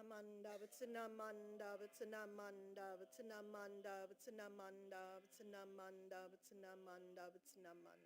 Vatsanamanda, Vatsanamanda, Vatsanamanda, Vatsanamanda, Vatsanamanda, Vatsanamanda, Vatsanamanda, Vatsanamanda, Vatsanamanda, Vatsanamanda.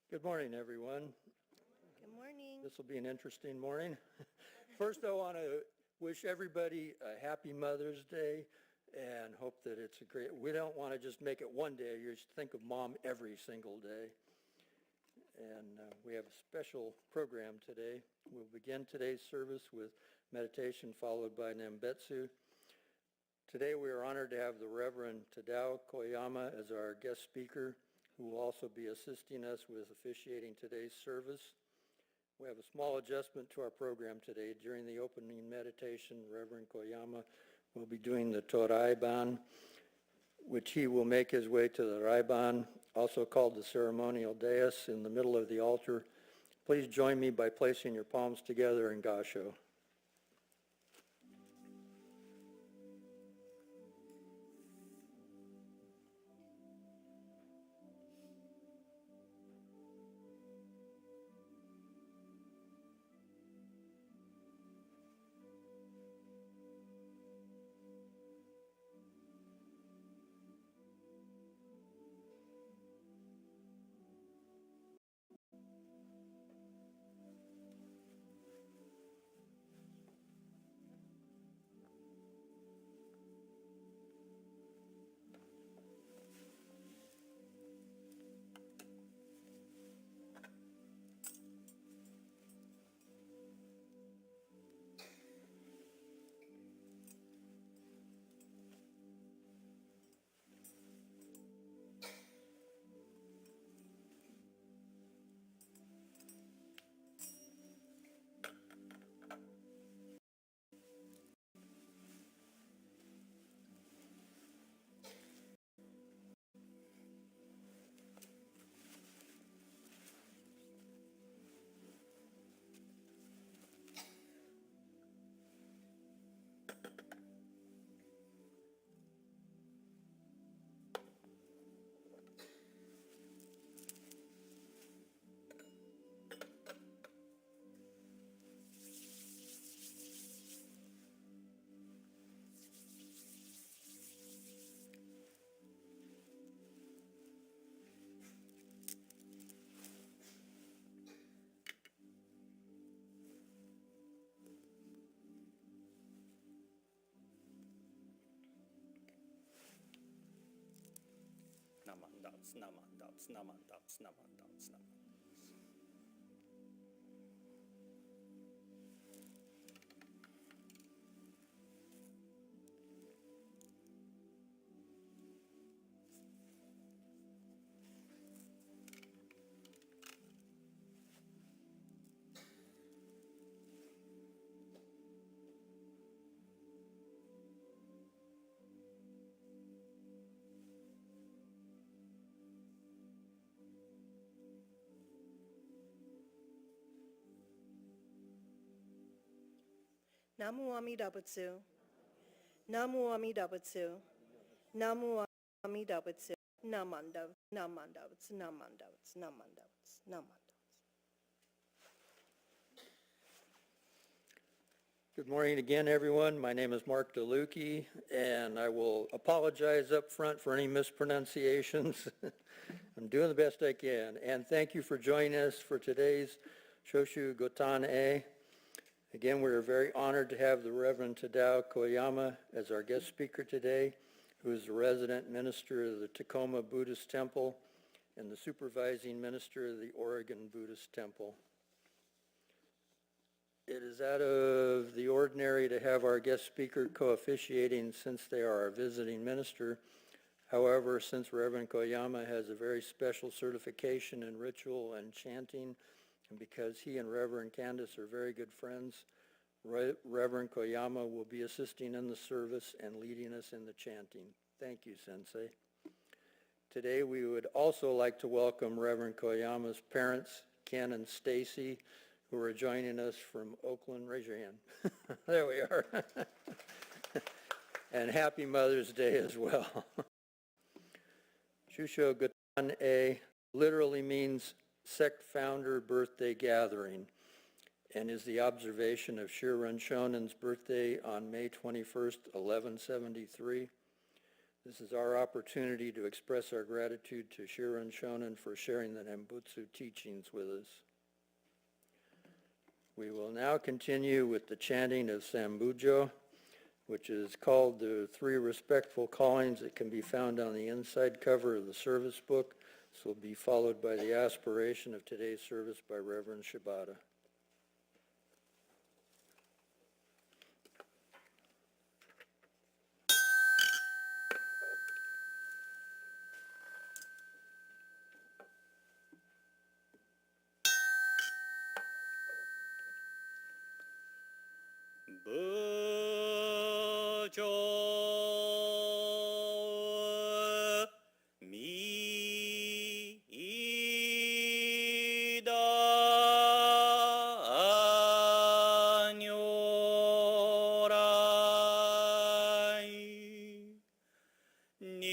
Good morning, everyone. Good morning. This will be an interesting morning. First, I want to wish everybody a happy Mother's Day and hope that it's a great, we don't want to just make it one day. You should think of Mom every single day. And we have a special program today. We'll begin today's service with meditation followed by Nembetsu. Today we are honored to have the Reverend Tadao Koyama as our guest speaker, who will also be assisting us with officiating today's service. We have a small adjustment to our program today. During the opening meditation, Reverend Koyama will be doing the Toraiban, which he will make his way to the Raiban, also called the ceremonial dais, in the middle of the altar. Please join me by placing your palms together in Gasho. Namandaps, namandaps, namandaps, namandaps, namandaps. Namu Amida Butsu. Namu Amida Butsu. Namu Amida Butsu. Namanda, Namanda, Namanda, Namanda, Namanda. Good morning again, everyone. My name is Mark DeLucchi, and I will apologize up front for any mispronunciations. I'm doing the best I can. And thank you for joining us for today's Shuso Gotan-E. Again, we are very honored to have the Reverend Tadao Koyama as our guest speaker today. who is the resident minister of the Tacoma Buddhist Temple and the supervising minister of the Oregon Buddhist Temple. It is out of the ordinary to have our guest speaker co-officiating since they are our visiting minister. However, since Reverend Koyama has a very special certification in ritual and chanting, and because he and Reverend Candace are very good friends, Reverend Koyama will be assisting in the service and leading us in the chanting. Thank you, Sensei. Today we would also like to welcome Reverend Koyama's parents, Ken and Stacy, who are joining us from Oakland. Raise your hand. There we are. And happy Mother's Day as well. Shuso Gotan-E literally means sect founder birthday gathering and is the observation of Shiren Shonen's birthday on May 21st, 1173. This is our opportunity to express our gratitude to Shiren Shonen for sharing the Nembutsu teachings with us. We will now continue with the chanting of Sambujo, which is called the Three Respectful Callings. It can be found on the inside cover of the service book. This will be followed by the aspiration of today's service by Reverend Shibata. Bujo Mida Nyorai Niudo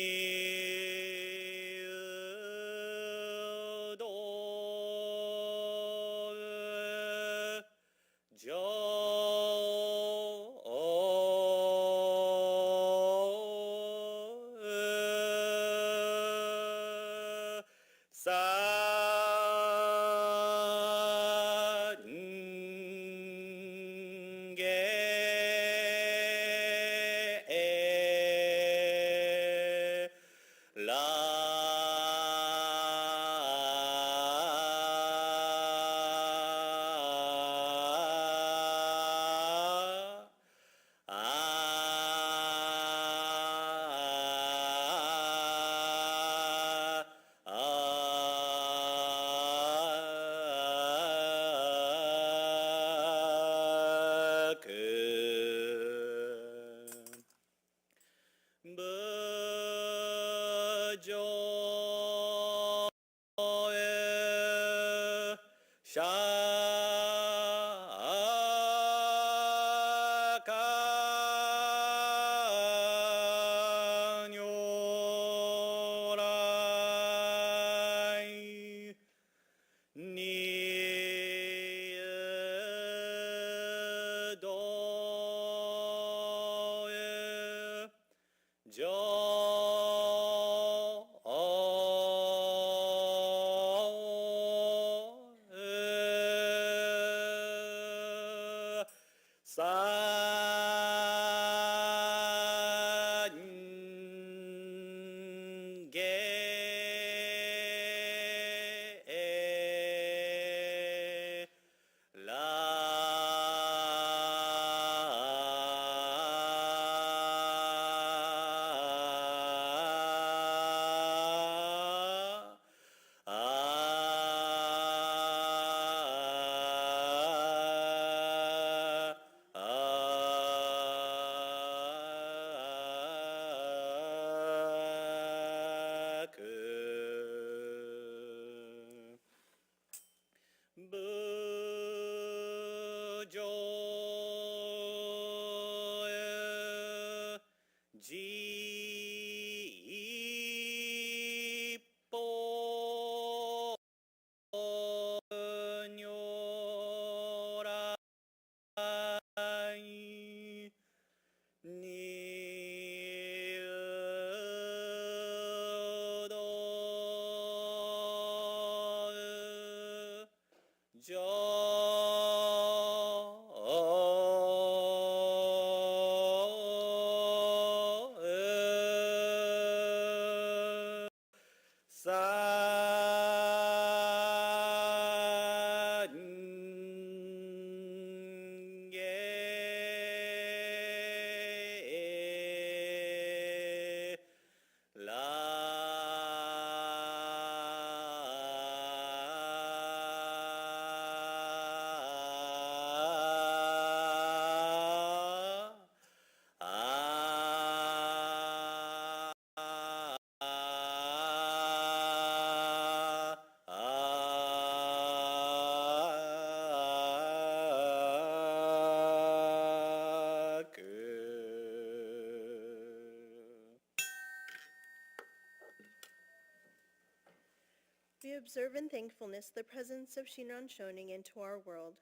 observe in thankfulness the presence of Shinran Shonin into our world.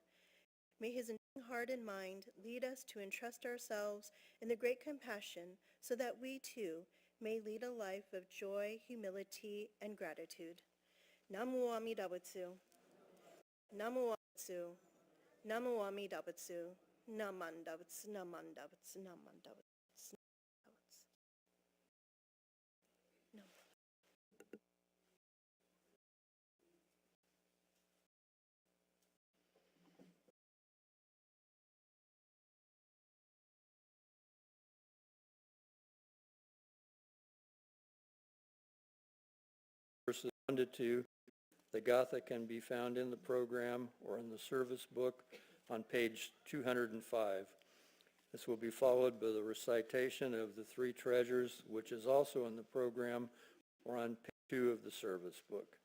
May his enduring heart and mind lead us to entrust ourselves in the great compassion so that we too may lead a life of joy, humility, and gratitude. Namu Amida Butsu. Namu Amida. Namu Amida Butsu. Namanda Butsu. Namanda Butsu. Namanda Butsu. Verses 1 to 2. The Gatha can be found in the program or in the service book on page 205. This will be followed by the recitation of the three treasures, which is also in the program or on page 2 of the service book.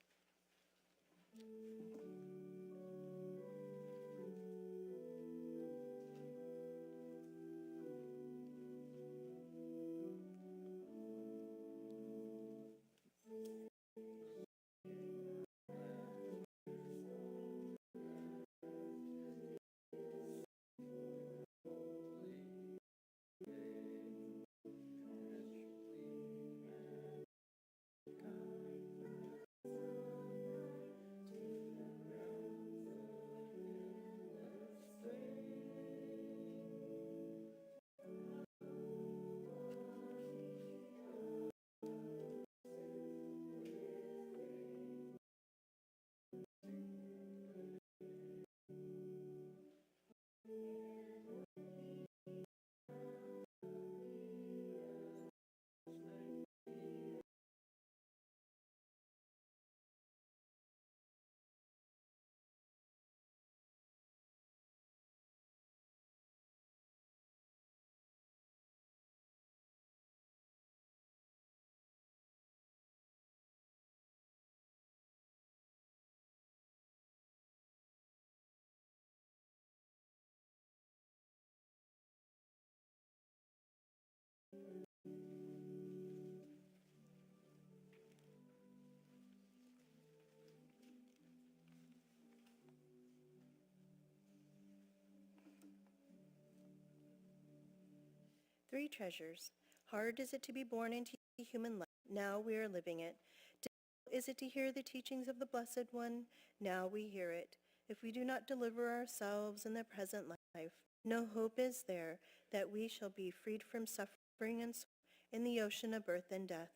Three treasures. Hard is it to be born into human life. Now we are living it. Difficult is it to hear the teachings of the Blessed One. Now we hear it. If we do not deliver ourselves in the present life, no hope is there that we shall be freed from suffering and sorrow in the ocean of birth and death.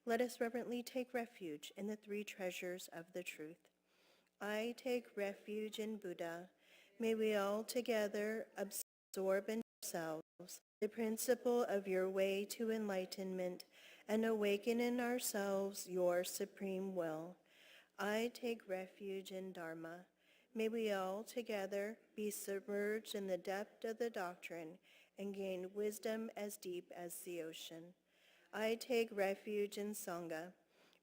Let us reverently take refuge in the three treasures of the truth. I take refuge in Buddha. May we all together absorb in ourselves the principle of your way to enlightenment and awaken in ourselves your supreme will. I take refuge in Dharma. May we all together be submerged in the depth of the doctrine and gain wisdom as deep as the ocean. I take refuge in Sangha.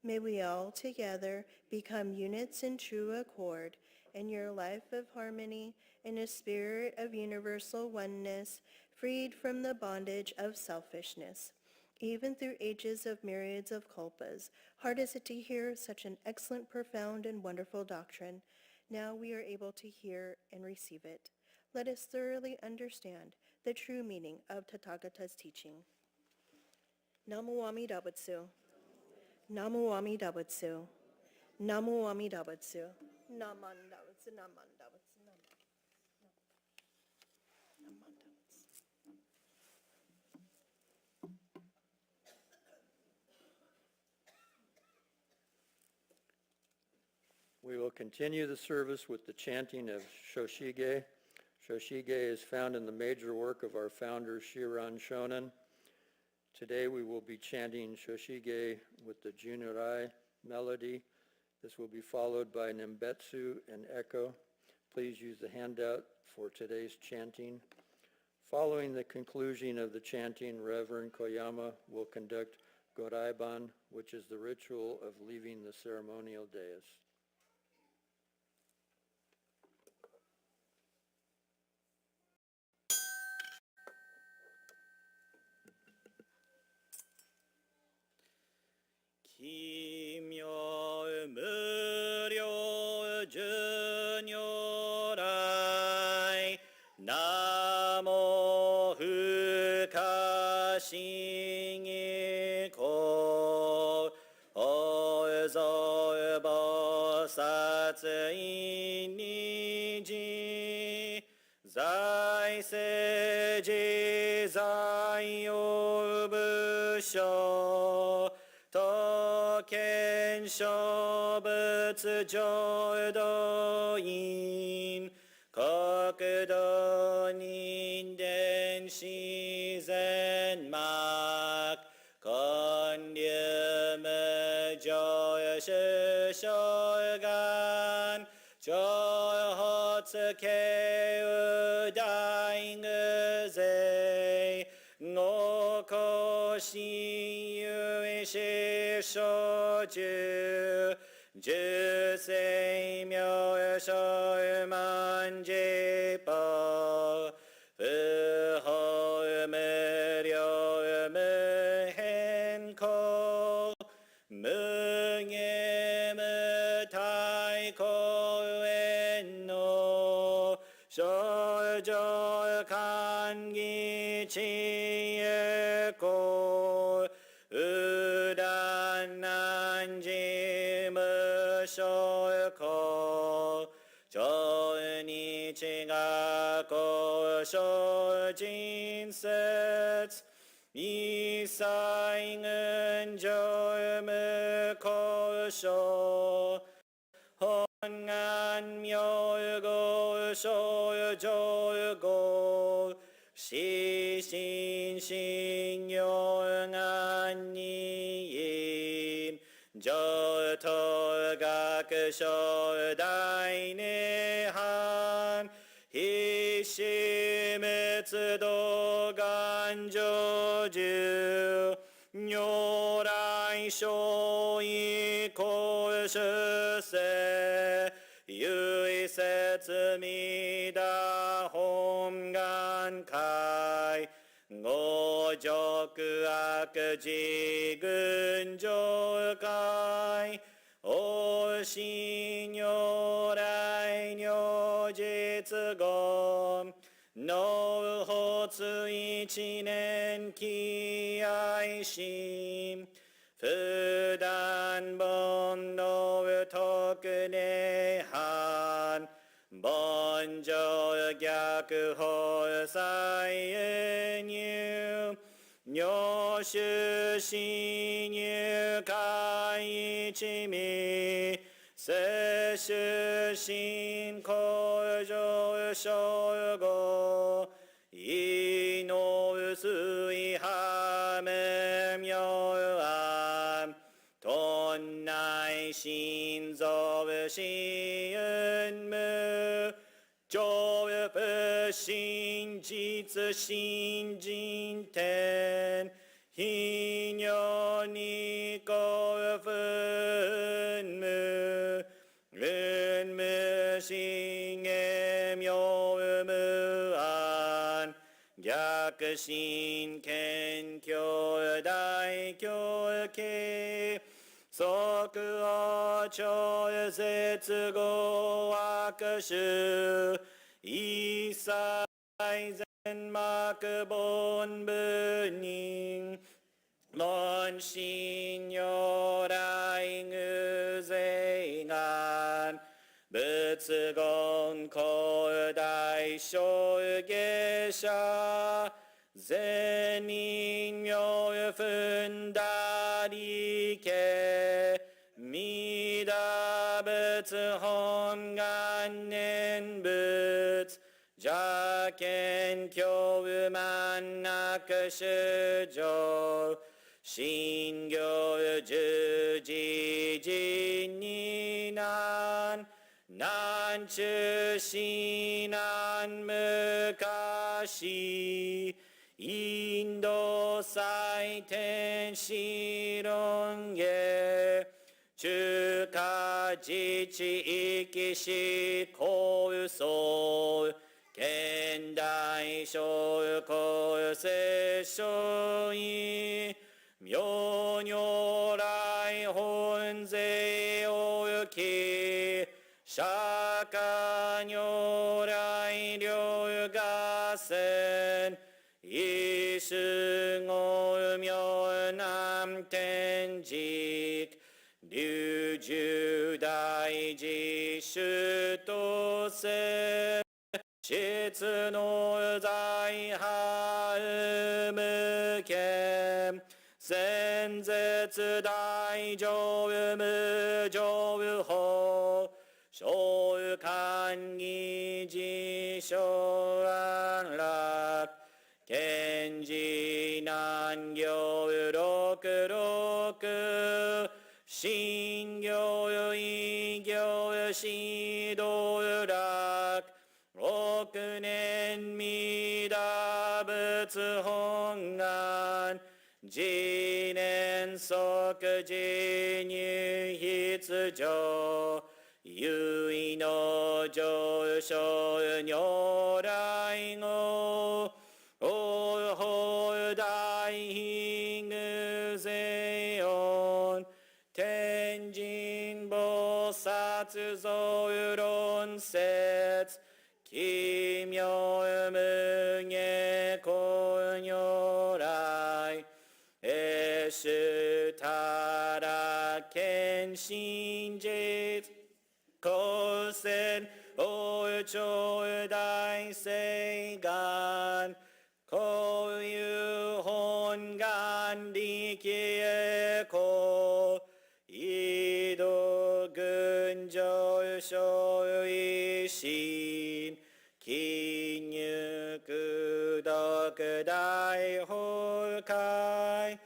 May we all together become units in true accord in your life of harmony in a spirit of universal oneness, freed from the bondage of selfishness. Even through ages of myriads of kalpas, hard is it to hear such an excellent, profound, and wonderful doctrine. Now we are able to hear and receive it. Let us thoroughly understand the true meaning of Tathagata's teaching. Namu Amida Butsu. Namu Amida Butsu. Namu Amida Butsu. Namanda Butsu. Namanda Butsu. Namanda Butsu. We will continue the service with the chanting of Shoshige. Shoshige is found in the major work of our founder, Shinran Shonin. Today we will be chanting Shoshige with the Junurai melody. This will be followed by Nembetsu and Echo. Please use the handout for today's chanting. Following the conclusion of the chanting, Reverend Koyama will conduct Godaiban, which is the ritual of leaving the ceremonial dais. 기묘 殺院にじ財政自在を部署都県諸仏浄土院国土人伝自然幕建立無常主将願長発慶右大偶勢五公心有志所住十世名所万事法不法無量無変更無限無体公園の少女歓喜知恵公右段難事無所公超日学校小人説一切群上無交渉本願名号小上号死心信用願に上等学小大涅槃必死滅度願成就如来所以公主世唯説弥陀本願会五辱悪自群上会おし如来如実言納発一年気愛心不断煩悩特涅槃凡上逆法再入入手侵入会一味摂取信仰上称号異の水波面妙案頓内心臓死運無上不真実信心天非如に興奮無運無信言妙無案逆心謙虚大狂気即応超絶語悪種一切全幕本部人門心如来偶勢願仏言広大小下者善人妙分大理系弥陀仏本願念仏邪見教満悪主上信行十字人に難難中死難昔インド最天使論へ中華自治域史構想現代小公聖書意妙如来本勢おゆき釈迦如来両合戦一種語妙南天竺龍十大寺せ質の財派無権先絶大乗無乗法小官議事小安楽賢治難行六六信行異行指導楽六年未打仏本願自念即自入必上有意の上昇如来語お法大悲偶税音天神菩薩増論説奇妙無下公如来主たら見真実公選王朝大誓願こういう本願力へこ移動群上昇維新金入独大崩壊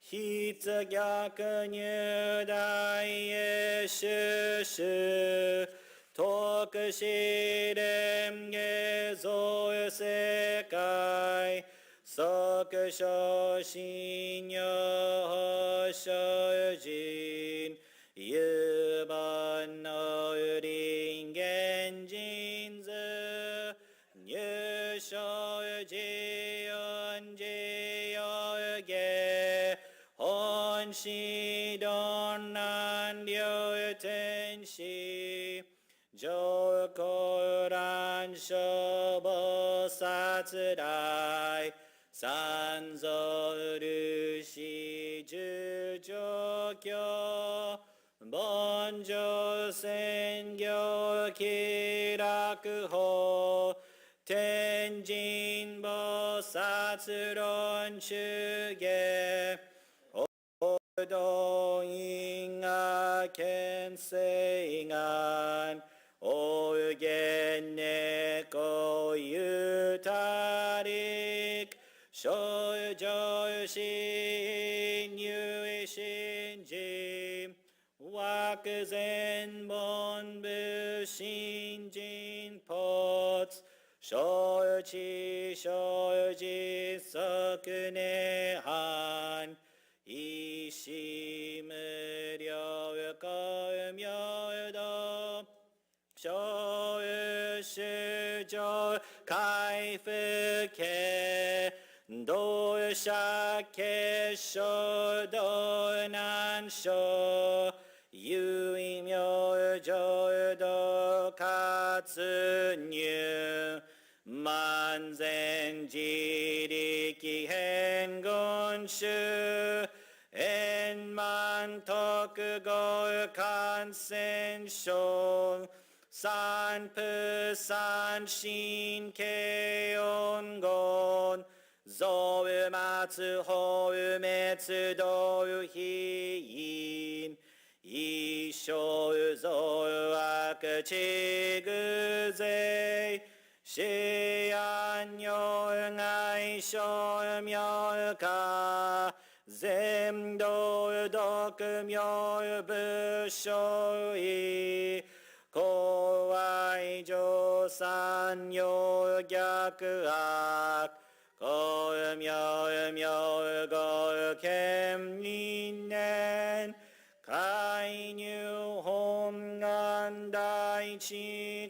筆逆入大へ収集特試練下造世界即所信用所人有門の林現人図入所自音自由下本師論難流天使上古乱書菩薩大三蔵ルシ十上教凡上宣教気楽法天神菩薩論主下道因果見誓願お言猫ゆたりく少女心入信心惑前本部新人ポツ小知小実即涅槃一心無量光明道小主上回復家道者結晶道難所有意明浄土活入万全自力変言種円満特語感染症三不三神慶音言造末法滅道非因一生造悪地具税死安如外生妙化全道独妙仏性意公愛上三陽逆悪公妙妙語見因念介入本願大智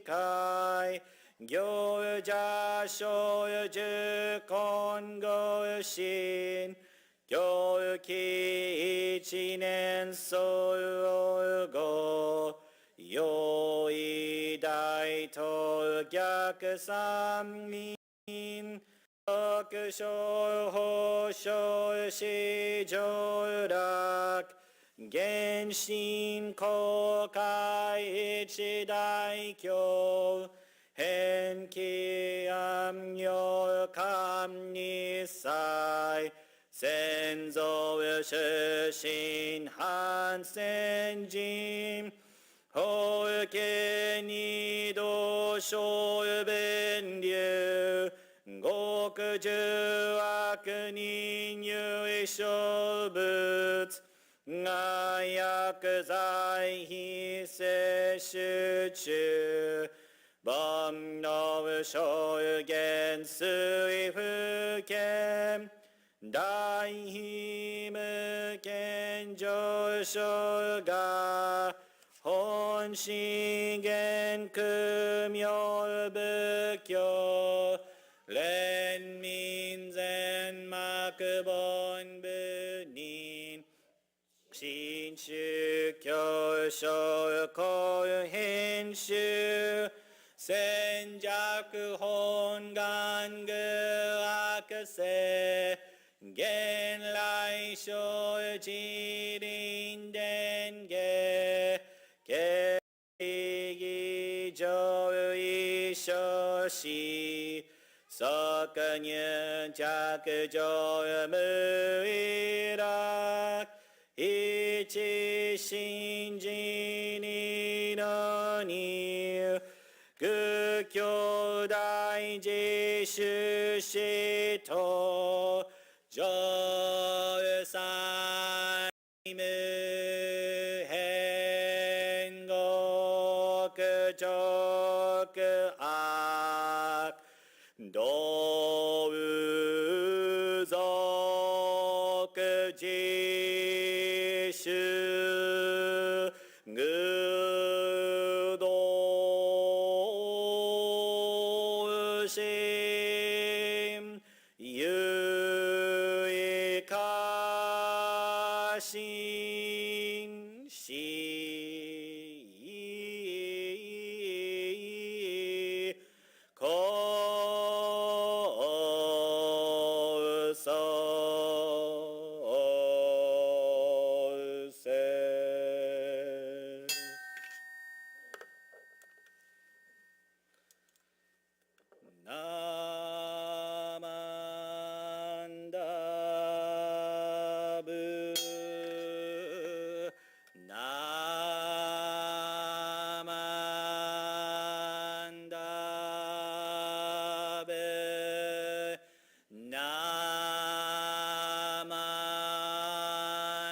慧行者小十根語心教期一年総合用意大と逆三輪特小法小四上楽原神公開一大教世新汉戦人法家二度小弁流極重悪人有小物が薬剤非摂取中煩悩小元水不見大非無見上昇が本資源苦妙仏教連民全幕本部人新宗教小公編集戦弱本願具悪性現来小一輪伝下経義上位小子即入着上無意楽一心人にのに具兄弟自主しと上三無変極直悪道無俗自主愚道心有意過信し高創世ナマンダブナマンダブナマ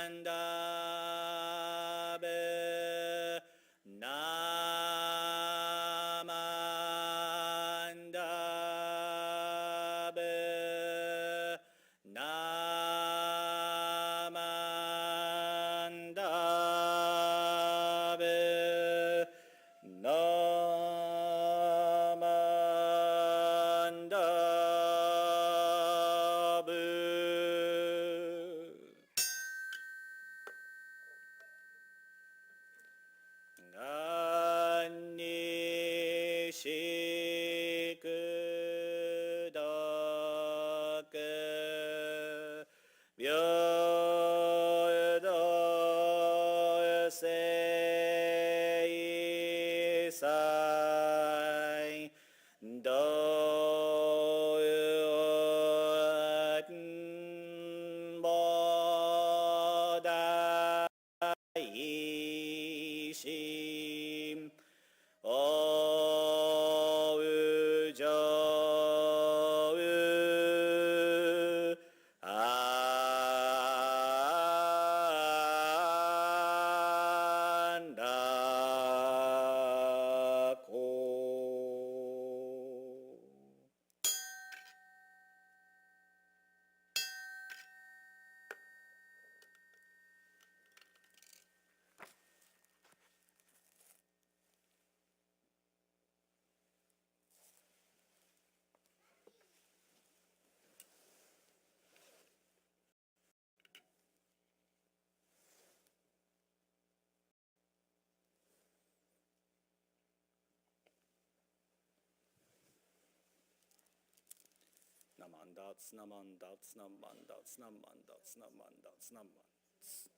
ンダブナマンダブナマンダブナマンダブがんにしくどく平等性祭道菩提心おう上安楽ナマンダツナマンダツナマンダツナマンダツナマンダツナマンツ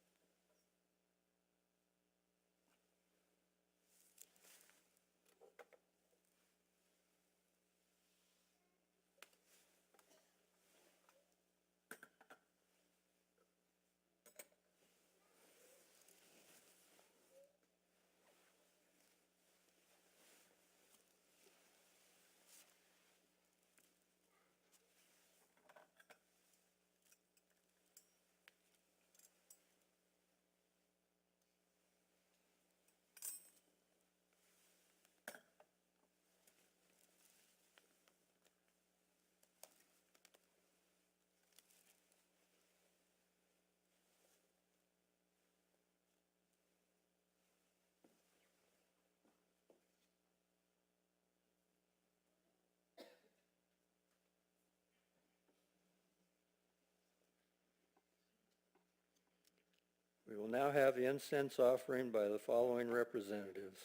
We will now have the incense offering by the following representatives.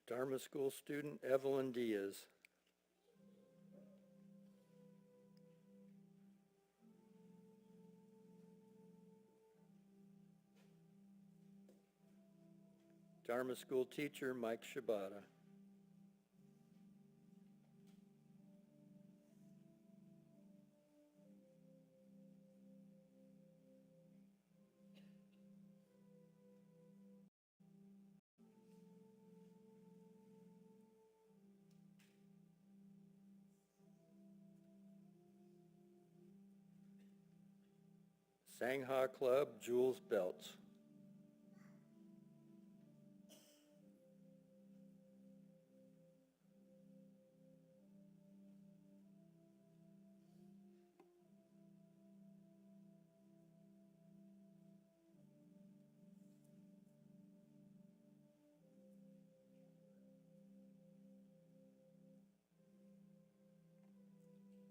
Dharma School student Evelyn Diaz. Dharma School teacher Mike Shibata. Sangha Club Jules Belts.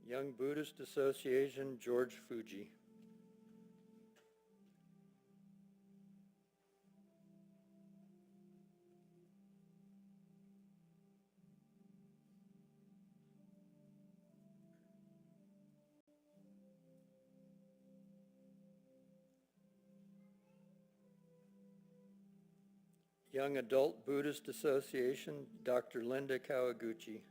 Young Buddhist Association George Fuji. Young Adult Buddhist Association Dr. Linda Kawaguchi.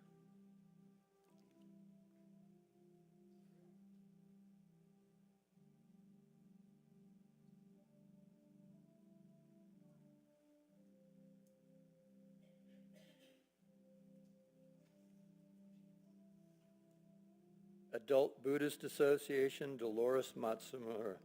Adult Buddhist Association Dolores Matsumura.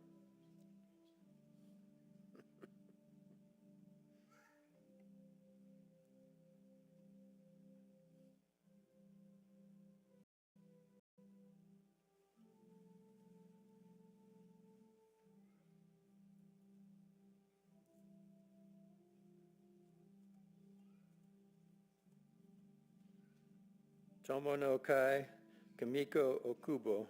Tomo no Kai Kamiko Okubo.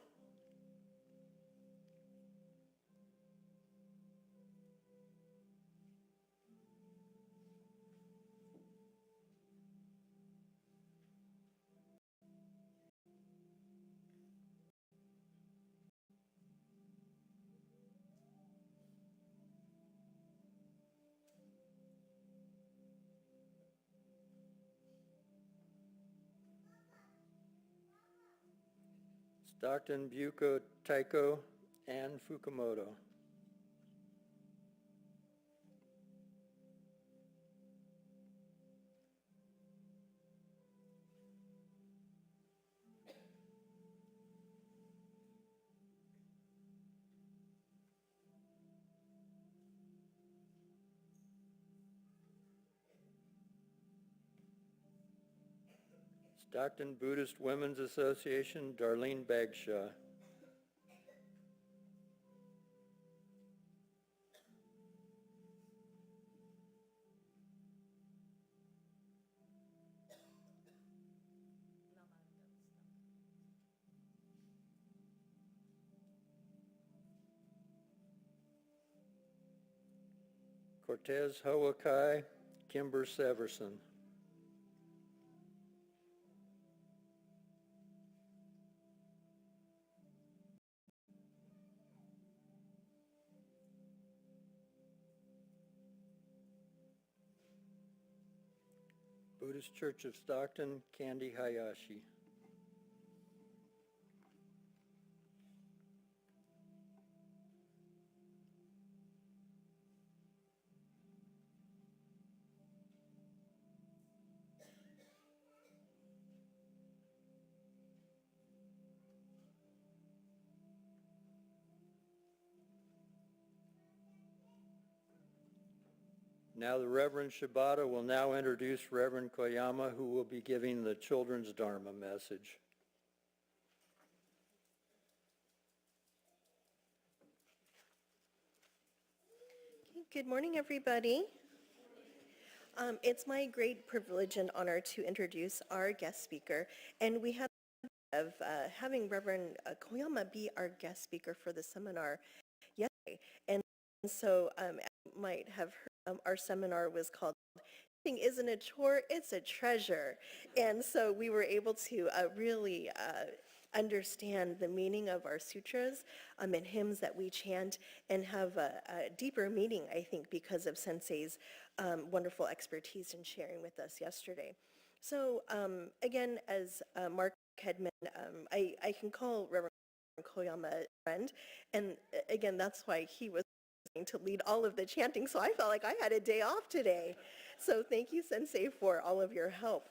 Stockton Buko Taiko Ann Fukumoto. Stockton Buddhist Women's Association Darlene Bagshaw. Cortez Hawakai Kimber Severson. Buddhist Church of Stockton, Candy Hayashi. Now the Reverend Shibata will now introduce Reverend Koyama, who will be giving the children's Dharma message. Good morning, everybody. It's my great privilege and honor to introduce our guest speaker, and we have of having Reverend Koyama be our guest speaker for the seminar yesterday. And so as you might have heard, our seminar was called Teaching Isn't a Chore, It's a Treasure. And so we were able to really understand the meaning of our sutras and hymns that we chant and have a deeper meaning, I think, because of Sensei's wonderful expertise in sharing with us yesterday. So again, as Mark had mentioned, I can call Reverend Koyama a friend, and again, that's why he was to lead all of the chanting, so I felt like I had a day off today. So thank you, Sensei, for all of your help.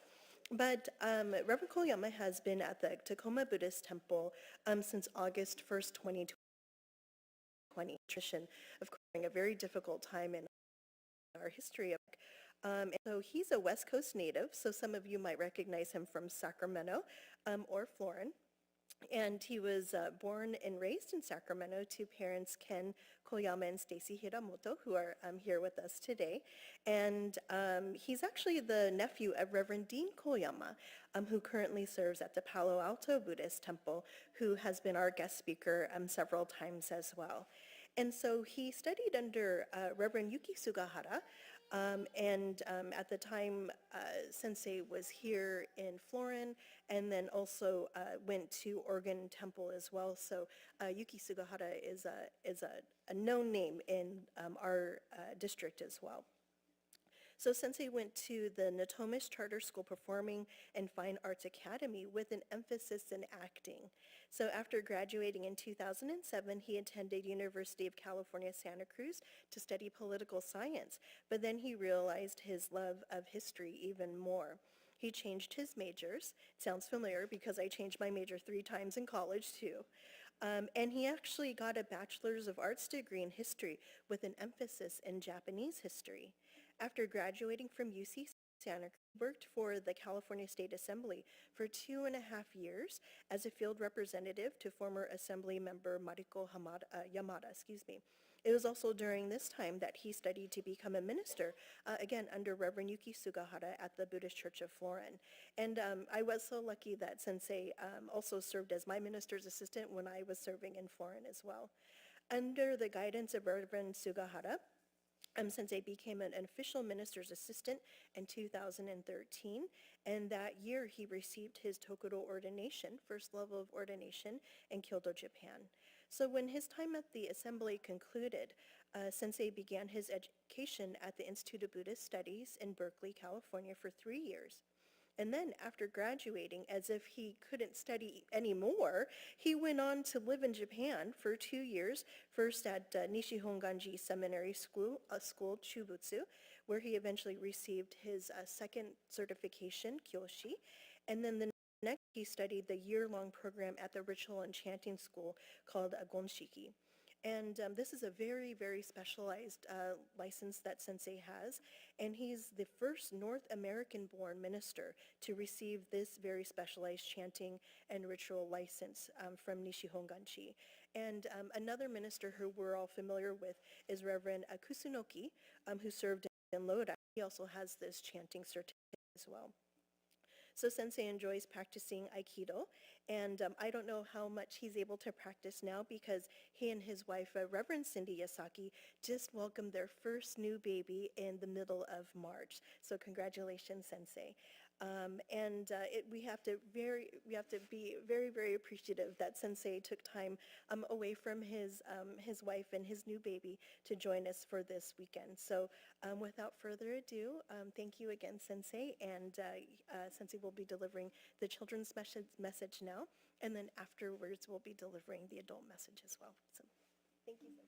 But Reverend Koyama has been at the Tacoma Buddhist Temple since August 1st, 2020, tradition of covering a very difficult time in our history. And so he's a West Coast native, so some of you might recognize him from Sacramento or Florin. And he was born and raised in Sacramento to parents Ken Koyama and Stacy Hiramoto, who are here with us today. And he's actually the nephew of Reverend Dean Koyama, who currently serves at the Palo Alto Buddhist Temple, who has been our guest speaker several times as well. And so he studied under Reverend Yuki Sugahara, and at the time, Sensei was here in Florin, and then also went to Oregon Temple as well. So Yuki Sugahara is a known name in our district as well. So Sensei went to the Natomis Charter School Performing and Fine Arts Academy with an emphasis in acting. So after graduating in 2007, he attended University of California, Santa Cruz to study political science, but then he realized his love of history even more. He changed his majors. Sounds familiar because I changed my major 3 times in college too. And he actually got a Bachelor's of Arts degree in history with an emphasis in Japanese history. After graduating from UC Santa Cruz, he worked for the California State Assembly for 2.5 years as a field representative to former Assembly member Mariko Yamada. It was also during this time that he studied to become a minister, again, under Reverend Yuki Sugahara at the Buddhist Church of Florin. And I was so lucky that Sensei also served as my minister's assistant when I was serving in Florin as well. Under the guidance of Reverend Sugahara, Sensei became an official minister's assistant in 2013, and that year he received his Tokudo ordination, first level of ordination in Kyoto, Japan. So when his time at the assembly concluded, Sensei began his education at the Institute of Buddhist Studies in Berkeley, California for 3 years. And then after graduating, as if he couldn't study anymore, he went on to live in Japan for 2 years, first at Nishihonganji Seminary School, Chubutsu, where he eventually received his second certification, Kyoshi. And then the next, he studied the year-long program at the Ritual and Chanting School called Gonshiki. And this is a very, very specialized license that Sensei has, and he's the first North American-born minister to receive this very specialized chanting and ritual license from Nishihonganji. And another minister who we're all familiar with is Reverend Kusunoki, who served in Lodi. He also has this chanting certificate as well. So Sensei enjoys practicing Aikido, and I don't know how much he's able to practice now because he and his wife, Reverend Cindy Yasaki, just welcomed their first new baby in the middle of March. So congratulations, Sensei. We have to be very, very appreciative that Sensei took time away from his wife and his new baby to join us for this weekend. So without further ado, thank you again, Sensei, and Sensei will be delivering the children's message now, and then afterwards we'll be delivering the adult message as well. So thank you, Sensei.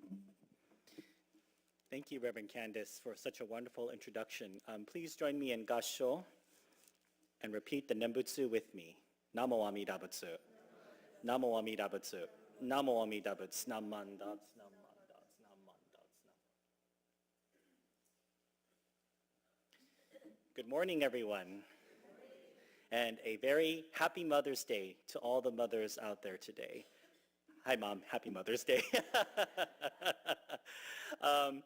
Let me put it up here. Thank you, Reverend Candace, for such a wonderful introduction. Please join me in Gassho and repeat the Nembutsu with me. Namo Amida Butsu. Namo Amida Butsu. Namo Amida Butsu. Naman Dots, Naman Dots, Naman Dots, Naman. Good morning, everyone. And a very happy Mother's Day to all the mothers out there today. Hi, Mom. Happy Mother's Day. um,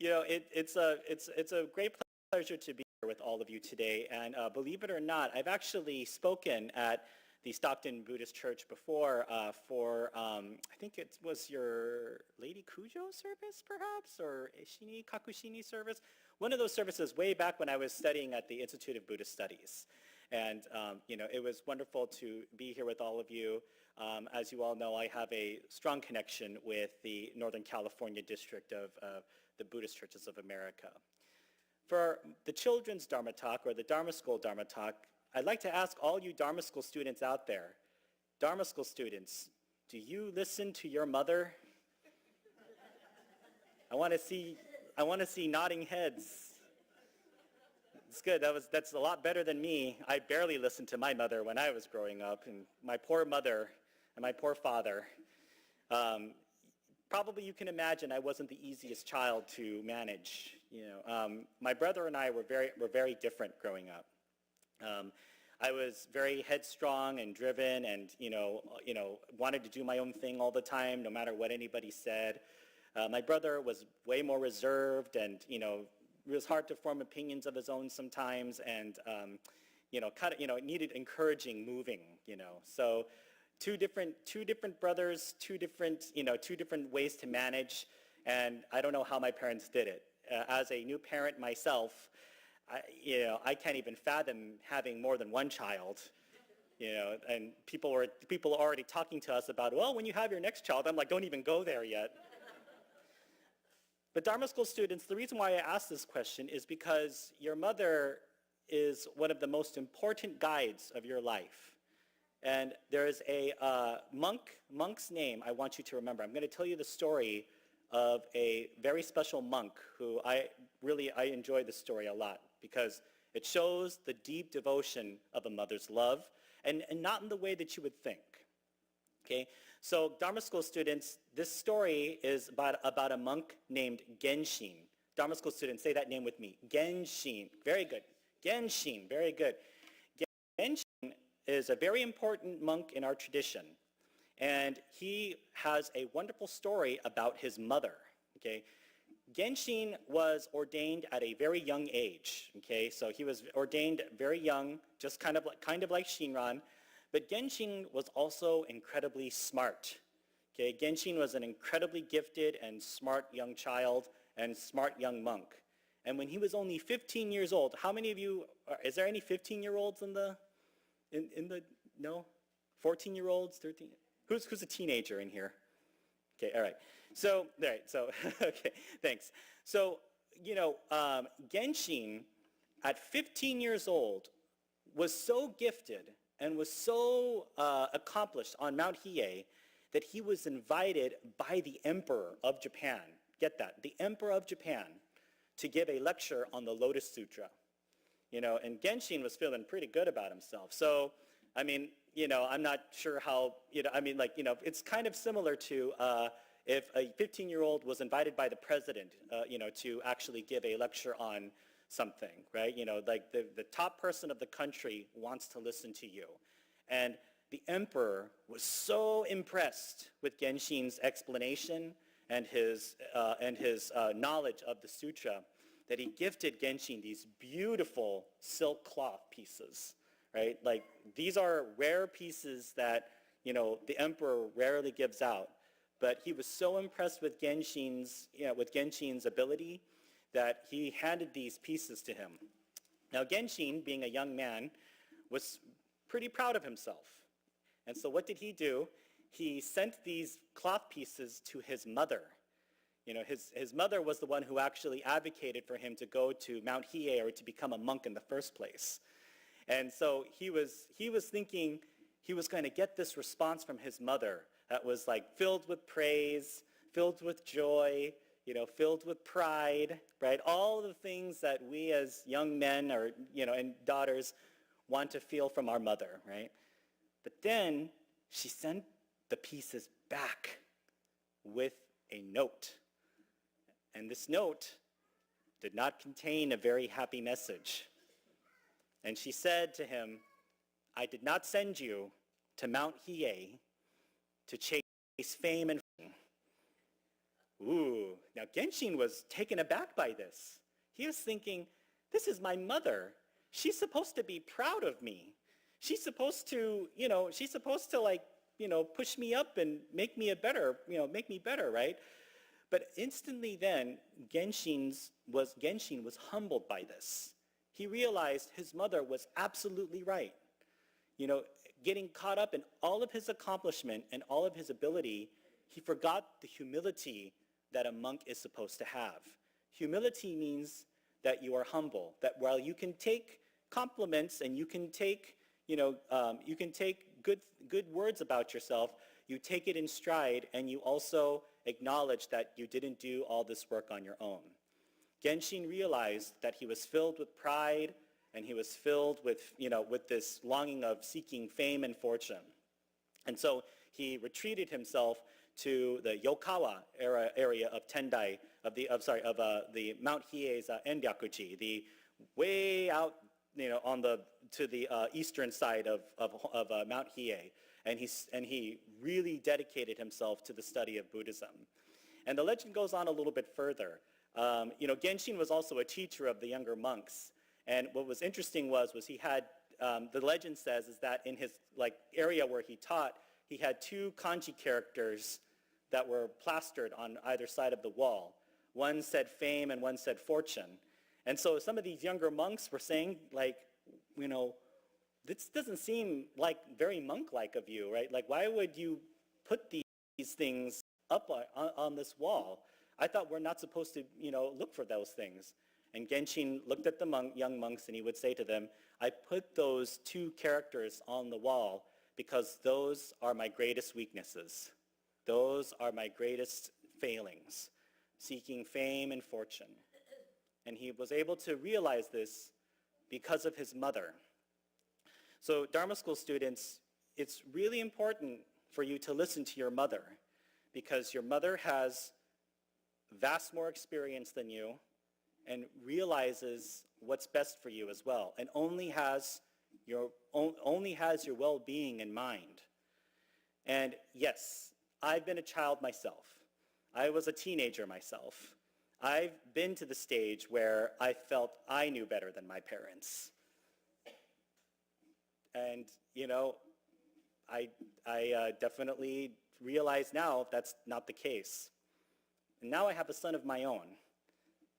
it's a great pleasure to be here with all of you today. And believe it or not, I've actually spoken at the Stockton Buddhist Church before for, I think it was your Lady Kujo service, perhaps, or Shini Kakushini service. One of those services way back when I was studying at the Institute of Buddhist Studies. And, it was wonderful to be here with all of you. As you all know, I have a strong connection with the Northern California district of the Buddhist Churches of America. For the children's Dharma talk, or the Dharma School Dharma talk, I'd like to ask all you Dharma School students out there, Dharma School students, do you listen to your mother? I want to see nodding heads. It's good. That's a lot better than me. I barely listened to my mother when I was growing up, and my poor mother and my poor father. Probably you can imagine I wasn't the easiest child to manage. My brother and I were very different growing up. I was very headstrong and driven, and wanted to do my own thing all the time, no matter what anybody said. My brother was way more reserved, and it was hard to form opinions of his own sometimes, and needed encouraging, moving. So two different brothers, two different ways to manage, and I don't know how my parents did it. As a new parent myself, I can't even fathom having more than one child, and people are already talking to us about, well, when you have your next child. I'm like, don't even go there yet. But Dharma School students, the reason why I ask this question is because your mother is one of the most important guides of your life. And there is a monk's name I want you to remember. I'm going to tell you the story of a very special monk who I enjoy this story a lot, because it shows the deep devotion of a mother's love, and not in the way that you would think. Okay, so Dharma School students, this story is about a monk named Genshin. Dharma School students, say that name with me. Genshin. Very good. Genshin. Very good. Genshin is a very important monk in our tradition, and he has a wonderful story about his mother. Okay, Genshin was ordained at a very young age. Okay, so he was ordained very young, just kind of like Shinran. But Genshin was also incredibly smart. Okay, Genshin was an incredibly gifted and smart young child and smart young monk. And when he was only 15 years old, how many of you, is there any 15-year-olds in the, no? 14-year-olds, 13? Who's a teenager in here? Okay, all right. So, okay, thanks. So, Genshin, at 15 years old, was so gifted and was so accomplished on Mount Hiei that he was invited by the Emperor of Japan, get that, the Emperor of Japan, to give a lecture on the Lotus Sutra. And Genshin was feeling pretty good about himself. So, I'm not sure how, it's kind of similar to if a 15-year-old was invited by the president, to actually give a lecture on something, right? The top person of the country wants to listen to you. And the emperor was so impressed with Genshin's explanation and his knowledge of the sutra that he gifted Genshin these beautiful silk cloth pieces, right? Like, these are rare pieces that, the emperor rarely gives out. But he was so impressed with Genshin's ability that he handed these pieces to him. Now, Genshin, being a young man, was pretty proud of himself. And so what did he do? He sent these cloth pieces to his mother. His mother was the one who actually advocated for him to go to Mount Hiei, or to become a monk in the first place. And so he was thinking he was going to get this response from his mother that was like filled with praise, filled with joy, filled with pride, right? All the things that we as young men and daughters want to feel from our mother, right? But then she sent the pieces back with a note. And this note did not contain a very happy message. And she said to him, I did not send you to Mount Hiei to chase fame and ooh, now Genshin was taken aback by this. He was thinking, this is my mother. She's supposed to be proud of me. She's supposed to, push me up and make me better, right? But instantly then, Genshin was humbled by this. He realized his mother was absolutely right. Getting caught up in all of his accomplishment and all of his ability, he forgot the humility that a monk is supposed to have. Humility means that you are humble, that while you can take compliments and you can take good words about yourself, you take it in stride and you also acknowledge that you didn't do all this work on your own. Genshin realized that he was filled with pride and he was filled with this longing of seeking fame and fortune. And so he retreated himself to the Yokawa area of Tendai, of the Mount Hiei's Endyakuji, the way out, to the eastern side of Mount Hiei, and he really dedicated himself to the study of Buddhism. And the legend goes on a little bit further. Genshin was also a teacher of the younger monks, and what was interesting was he had the legend says is that in his area where he taught, he had two kanji characters that were plastered on either side of the wall. One said fame and one said fortune. And so some of these younger monks were saying, this doesn't seem like very monk-like of you, right? Why would you put these things up on this wall? I thought we're not supposed to, look for those things. And Genshin looked at the young monks and he would say to them, I put those two characters on the wall because those are my greatest weaknesses. Those are my greatest failings, seeking fame and fortune. And he was able to realize this because of his mother. So Dharma school students, it's really important for you to listen to your mother because your mother has vast more experience than you and realizes what's best for you as well and only has your well-being in mind. And yes, I've been a child myself. I was a teenager myself. I've been to the stage where I felt I knew better than my parents. And, I definitely realize now that's not the case. And now I have a son of my own.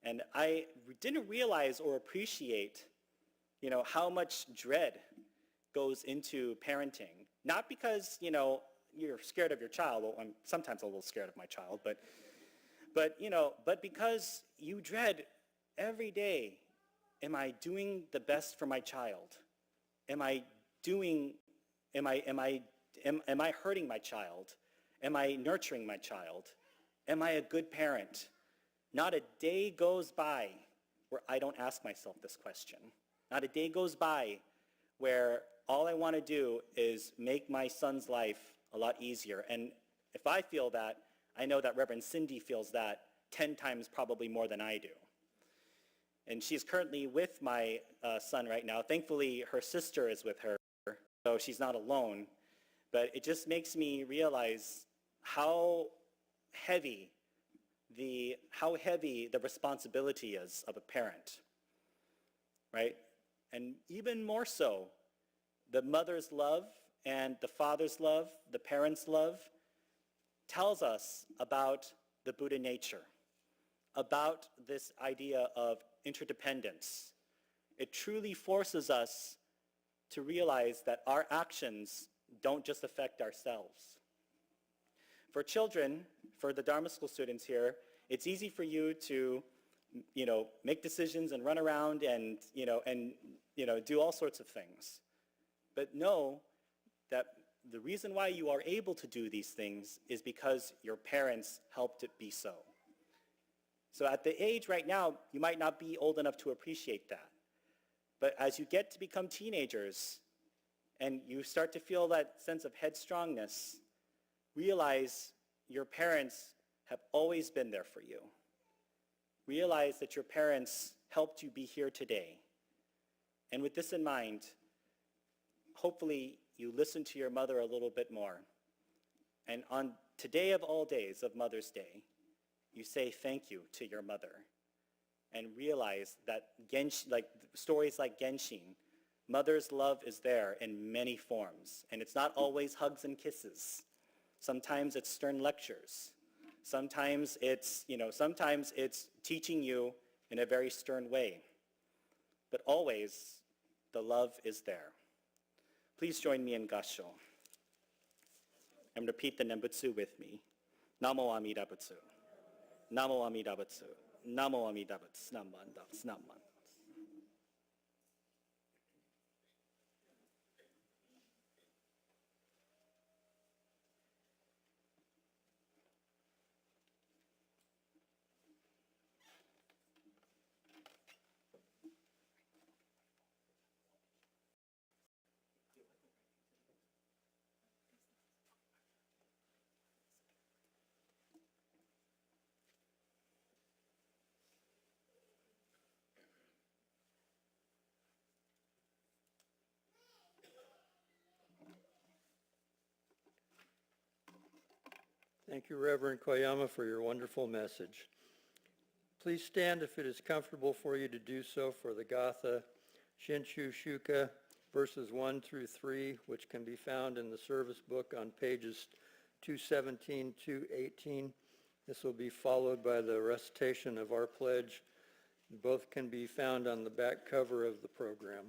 And I didn't realize or appreciate, how much dread goes into parenting. Not because, you're scared of your child. Well, I'm sometimes a little scared of my child, but because you dread every day, am I doing the best for my child? Am I hurting my child? Am I nurturing my child? Am I a good parent? Not a day goes by where I don't ask myself this question. Not a day goes by where all I want to do is make my son's life a lot easier. And if I feel that, I know that Reverend Cindy feels that 10 times probably more than I do. And she's currently with my son right now. Thankfully, her sister is with her, so she's not alone. But it just makes me realize how heavy the responsibility is of a parent, right? And even more so, the mother's love and the father's love, the parent's love, tells us about the Buddha nature, about this idea of interdependence. It truly forces us to realize that our actions don't just affect ourselves. For children, for the Dharma school students here, it's easy for you to, make decisions and run around and do all sorts of things. But know that the reason why you are able to do these things is because your parents helped it be so. So at the age right now, you might not be old enough to appreciate that. But as you get to become teenagers and you start to feel that sense of headstrongness, realize your parents have always been there for you. Realize that your parents helped you be here today. And with this in mind, hopefully you listen to your mother a little bit more. And on today of all days of Mother's Day, you say thank you to your mother and realize that stories like Genshin, mother's love is there in many forms, and it's not always hugs and kisses. Sometimes it's stern lectures. Sometimes it's teaching you in a very stern way. But always, the love is there. Please join me in Gassho and repeat the Nembutsu with me. Namo Amida Butsu. Namo Amida Butsu. Namo Amida Butsu. Namman Das. Namman. Thank you, Reverend Koyama, for your wonderful message. Please stand if it is comfortable for you to do so for the Gatha Shinshu Shuka, verses 1 through 3, which can be found in the service book on pages 217, 218. This will be followed by the recitation of our pledge. Both can be found on the back cover of the program.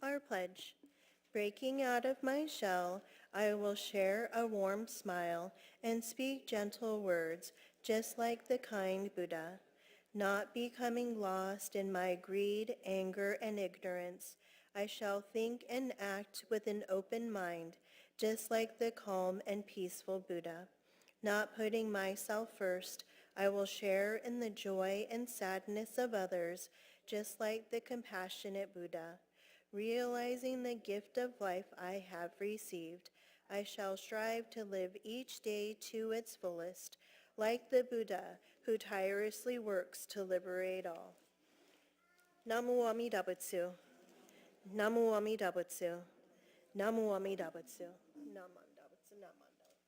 Our pledge. Breaking out of my shell, I will share a warm smile and speak gentle words, just like the kind Buddha. Not becoming lost in my greed, anger, and ignorance, I shall think and act with an open mind, just like the calm and peaceful Buddha. Not putting myself first, I will share in the joy and sadness of others, just like the compassionate Buddha. Realizing the gift of life I have received, I shall strive to live each day to its fullest, like the Buddha who tirelessly works to liberate all. Namu Amida Butsu. Namu Amida Butsu. Namu Amida Butsu. Namanda Butsu. Namanda Butsu.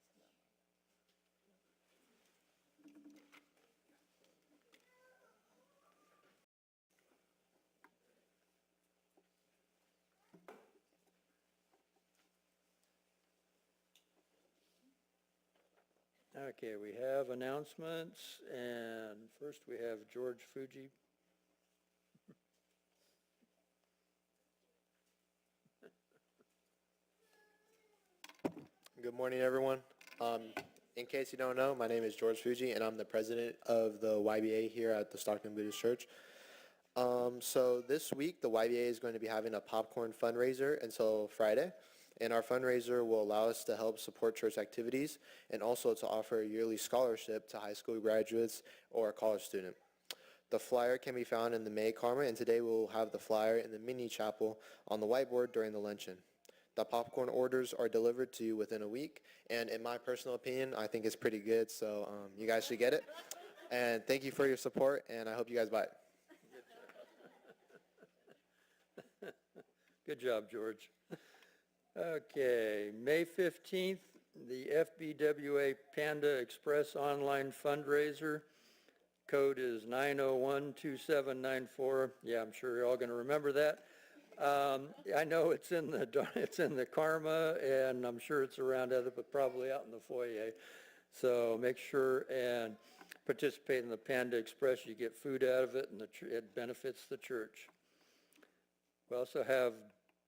Okay, we have announcements, and first we have George Fuji. Good morning, everyone. In case you don't know, my name is George Fuji, and I'm the president of the YBA here at the Stockton Buddhist Church. So this week, the YBA is going to be having a popcorn fundraiser until Friday, and our fundraiser will allow us to help support church activities and also to offer a yearly scholarship to high school graduates or a college student. The flyer can be found in the May Karma, and today we'll have the flyer in the mini chapel on the whiteboard during the luncheon. The popcorn orders are delivered to you within a week, and in my personal opinion, I think it's pretty good, so you guys should get it. And thank you for your support, and I hope you guys buy it. Good job, George. Okay, May 15th, the FBWA Panda Express online fundraiser. Code is 9012794. Yeah, I'm sure you're all going to remember that. I know it's in the Karma, and I'm sure it's around other, but probably out in the foyer. So make sure and participate in the Panda Express. You get food out of it, and it benefits the church. We also have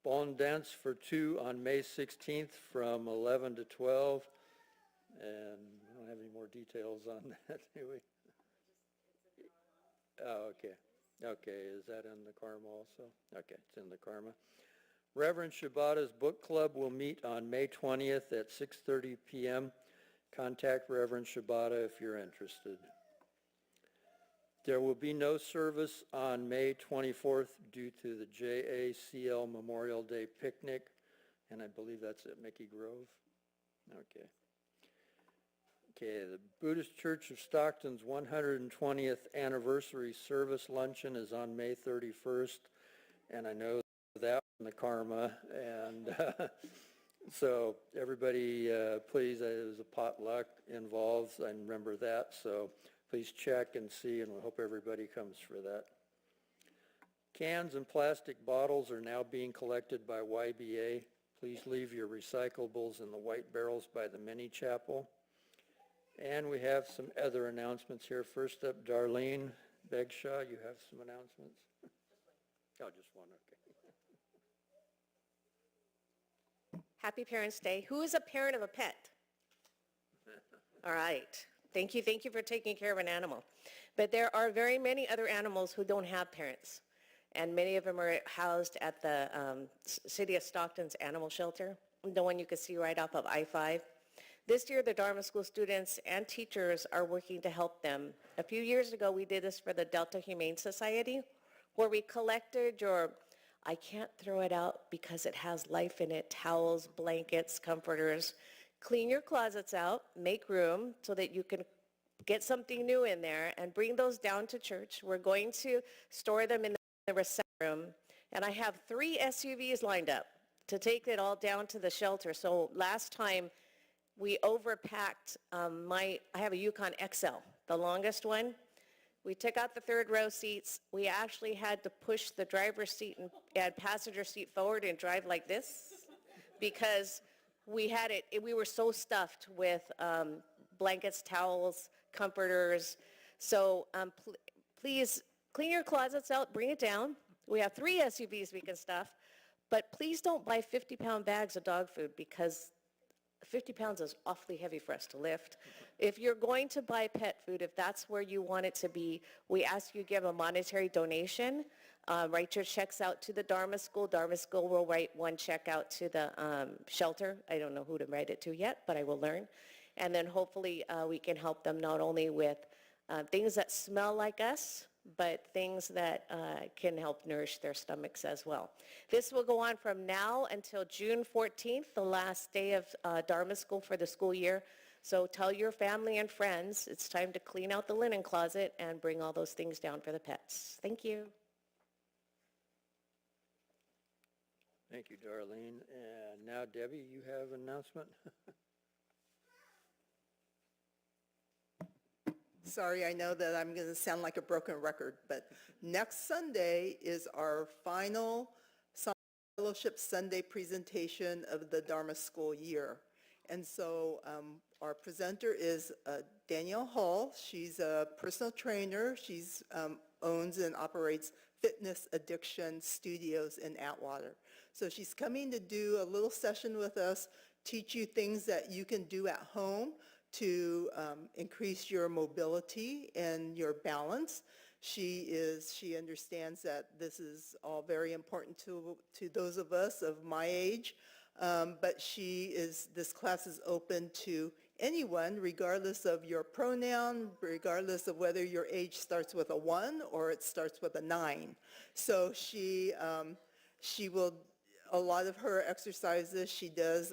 Bon Dance for Two on May 16th from 11 to 12. And we don't have any more details on that, do we? Oh, okay. Okay, is that in the Karma also? Okay, it's in the Karma. Reverend Shibata's book club will meet on May 20th at 6:30 p.m. Contact Reverend Shibata if you're interested. There will be no service on May 24th due to the JACL Memorial Day picnic, and I believe that's at Mickey Grove. Okay. Okay, the Buddhist Church of Stockton's 120th anniversary service luncheon is on May 31st, and I know that in the Karma, and so everybody, please, there's a potluck involved, I remember that, so please check and see, and we hope everybody comes for that. Cans and plastic bottles are now being collected by YBA. Please leave your recyclables in the white barrels by the mini chapel. And we have some other announcements here. First up, Darlene Begshaw, you have some announcements? Oh, just one, okay. Happy Parents' Day. Who is a parent of a pet? All right. Thank you for taking care of an animal. But there are very many other animals who don't have parents, and many of them are housed at the City of Stockton's animal shelter, the one you can see right off of I-5. This year, the Dharma School students and teachers are working to help them. A few years ago, we did this for the Delta Humane Society, where we collected your, I can't throw it out because it has life in it, towels, blankets, comforters. Clean your closets out, make room so that you can get something new in there and bring those down to church. We're going to store them in the reception room, and I have 3 SUVs lined up to take it all down to the shelter. So last time, we overpacked I have a Yukon XL, the longest one. We took out the third row seats. We actually had to push the driver's seat and passenger seat forward and drive like this because we were so stuffed with blankets, towels, comforters. So please clean your closets out, bring it down. We have 3 SUVs we can stuff, but please don't buy 50-pound bags of dog food because 50 pounds is awfully heavy for us to lift. If you're going to buy pet food, if that's where you want it to be, we ask you give a monetary donation. Write your checks out to the Dharma School. Dharma School will write one check out to the shelter. I don't know who to write it to yet, but I will learn. And then hopefully we can help them not only with things that smell like us, but things that can help nourish their stomachs as well. This will go on from now until June 14th, the last day of Dharma School for the school year. So tell your family and friends it's time to clean out the linen closet and bring all those things down for the pets. Thank you. Thank you, Darlene. And now, Debbie, you have an announcement? Sorry, I know that I'm going to sound like a broken record, but next Sunday is our final Fellowship Sunday presentation of the Dharma School year. And so our presenter is Danielle Hall. She's a personal trainer. She's owns and operates Fitness Addiction Studios in Atwater. So she's coming to do a little session with us, teach you things that you can do at home to increase your mobility and your balance. She understands that this is all very important to those of us of my age, but this class is open to anyone, regardless of your pronoun, regardless of whether your age starts with a 1 or it starts with a 9. So she will, a lot of her exercises she does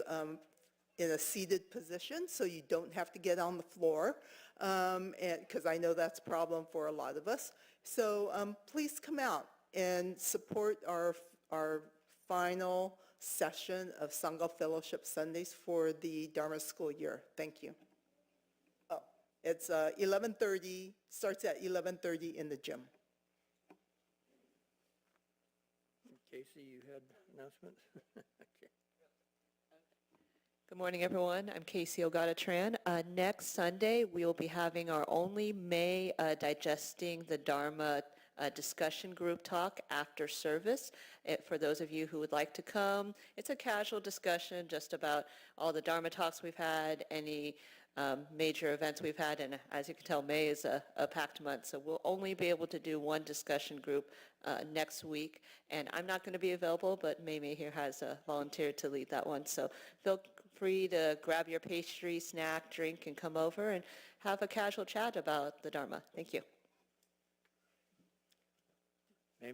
in a seated position, so you don't have to get on the floor, because I know that's a problem for a lot of us. So please come out and support our final session of Sangha Fellowship Sundays for the Dharma School year. Thank you. Oh, it's 11:30, starts at 11:30 in the gym. Casey, you had an announcement? Okay. Good morning, everyone. I'm Casey Ogata-Tran. Next Sunday, we will be having our only May Digesting the Dharma discussion group talk after service. For those of you who would like to come, it's a casual discussion just about all the Dharma talks we've had, any major events we've had, and as you can tell, May is a packed month, so we'll only be able to do one discussion group next week, and I'm not going to be available, but May here has volunteered to lead that one, so feel free to grab your pastry, snack, drink, and come over and have a casual chat about the Dharma. Thank you.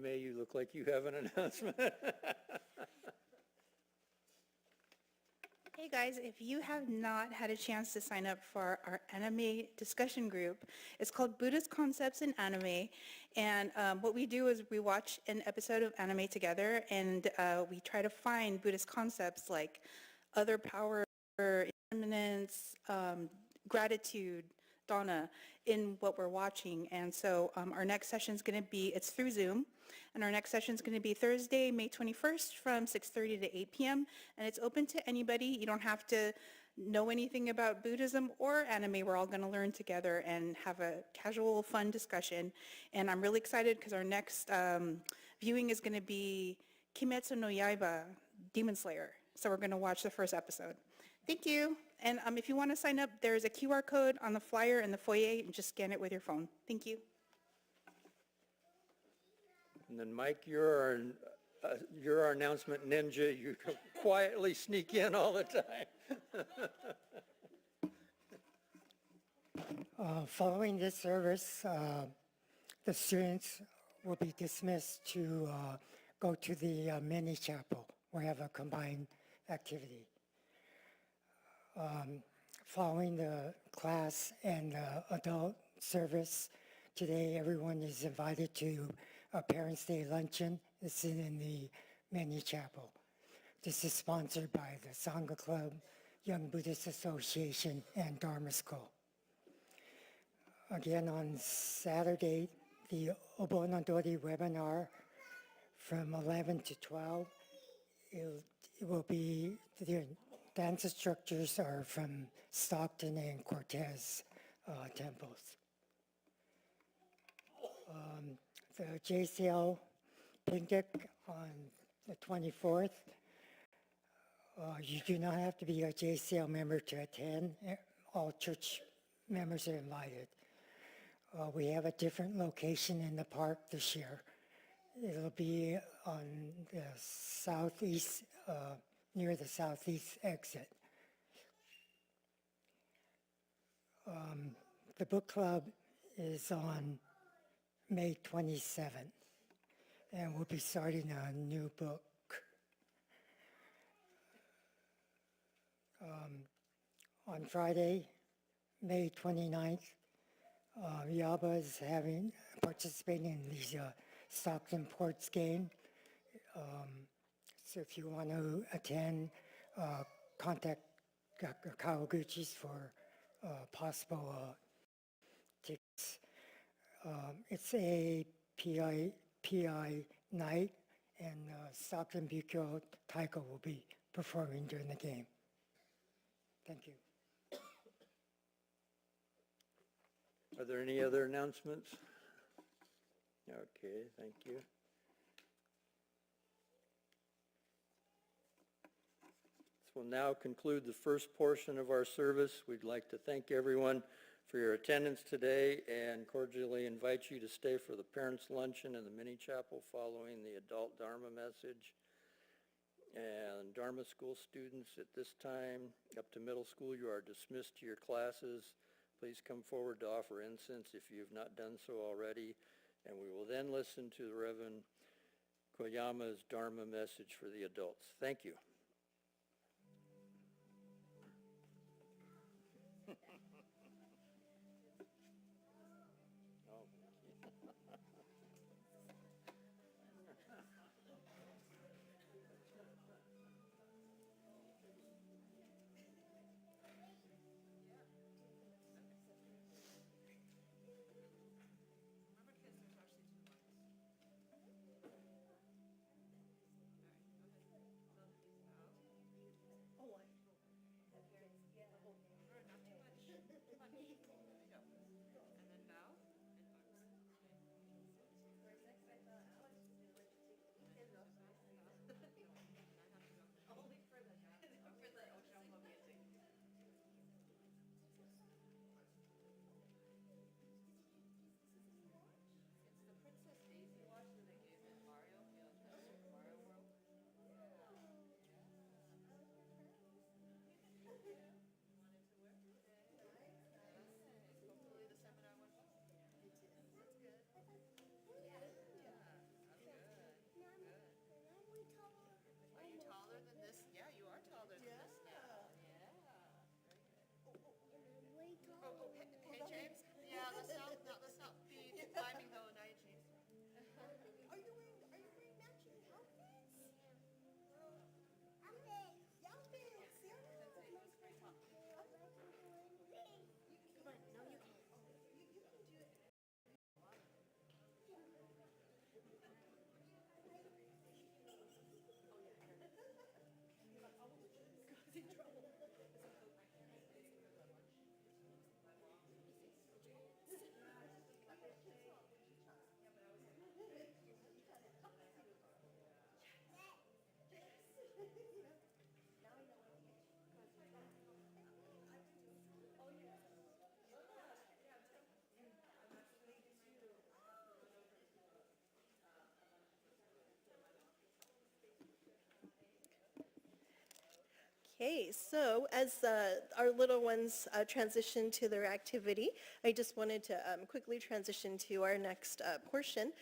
May, you look like you have an announcement. Hey guys, if you have not had a chance to sign up for our anime discussion group, it's called Buddhist Concepts in Anime, and what we do is we watch an episode of anime together, and we try to find Buddhist concepts like other power, immanence, gratitude, dana in what we're watching. And so our next session is going to be, it's through Zoom, and our next session is going to be Thursday, May 21st from 6:30 to 8 p.m. And it's open to anybody. You don't have to know anything about Buddhism or anime. We're all going to learn together and have a casual, fun discussion. And I'm really excited because our next viewing is going to be Kimetsu no Yaiba, Demon Slayer. So we're going to watch the first episode. Thank you. And if you want to sign up, there's a QR code on the flyer in the foyer, and just scan it with your phone. Thank you. And then Mike, you're our announcement ninja. You quietly sneak in all the time. Following this service, the students will be dismissed to go to the mini chapel. We have a combined activity. Following the class and the adult service, today everyone is invited to a Parents' Day luncheon. It's in the mini chapel. This is sponsored by the Sangha Club, Young Buddhist Association, and Dharma School. Again, on Saturday, the Obonodori webinar from 11 to 12, it will be, the dance instructors are from Stockton and Cortez temples. The JCL picnic on the 24th, you do not have to be a JCL member to attend. All church members are invited. We have a different location in the park this year, It'll be on the southeast, near the southeast exit. The book club is on May 27th, and we'll be starting a new book. On Friday, May 29th, Yaba is participating in the Stockton Ports game. So if you want to attend, contact Kawaguchi's for possible tickets. It's a PI night, and Stockton Bukyo Taiko will be performing during the game. Thank you. Are there any other announcements? Okay, thank you. This will now conclude the first portion of our service. We'd like to thank everyone for your attendance today and cordially invite you to stay for the parents' luncheon in the mini chapel following the adult Dharma message. And Dharma school students at this time, up to middle school, you are dismissed to your classes. Please come forward to offer incense if you have not done so already. And we will then listen to the Reverend Koyama's Dharma message for the adults. Thank you. Okay, so as our little ones transition to their activity, I just wanted to quickly transition to our next portion.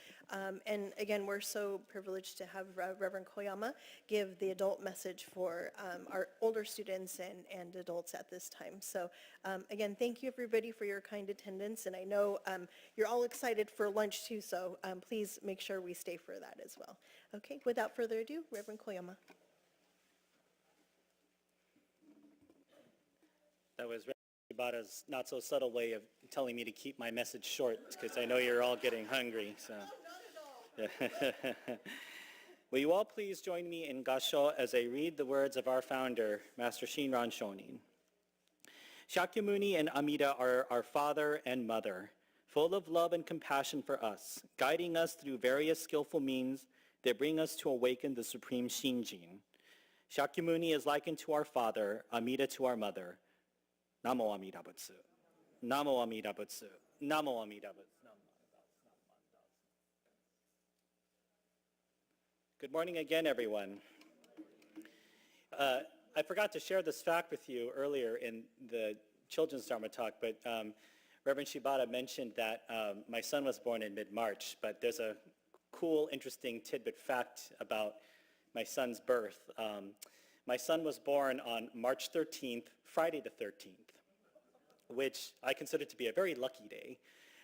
And again, we're so privileged to have Reverend Koyama give the adult message for our older students and adults at this time. So again, thank you everybody for your kind attendance, and I know you're all excited for lunch too, so please make sure we stay for that as well. Okay, without further ado, Reverend Koyama. That was Ibata's not so subtle way of telling me to keep my message short, because I know you're all getting hungry. So. Will you all please join me in Gassho as I read the words of our founder, Master Shinran Shonin. Shakyamuni and Amida are our father and mother, full of love and compassion for us, guiding us through various skillful means that bring us to awaken the supreme Shinjin. Shakyamuni is likened to our father, Amida to our mother. Namo Amida Butsu. Namo Amida Butsu. Namo Amida Butsu. Good morning again, everyone. I forgot to share this fact with you earlier in the children's Dharma talk, but Reverend Shibata mentioned that my son was born in mid-March, but there's a cool, interesting tidbit fact about my son's birth. My son was born on March 13th, Friday the 13th, which I consider to be a very lucky day.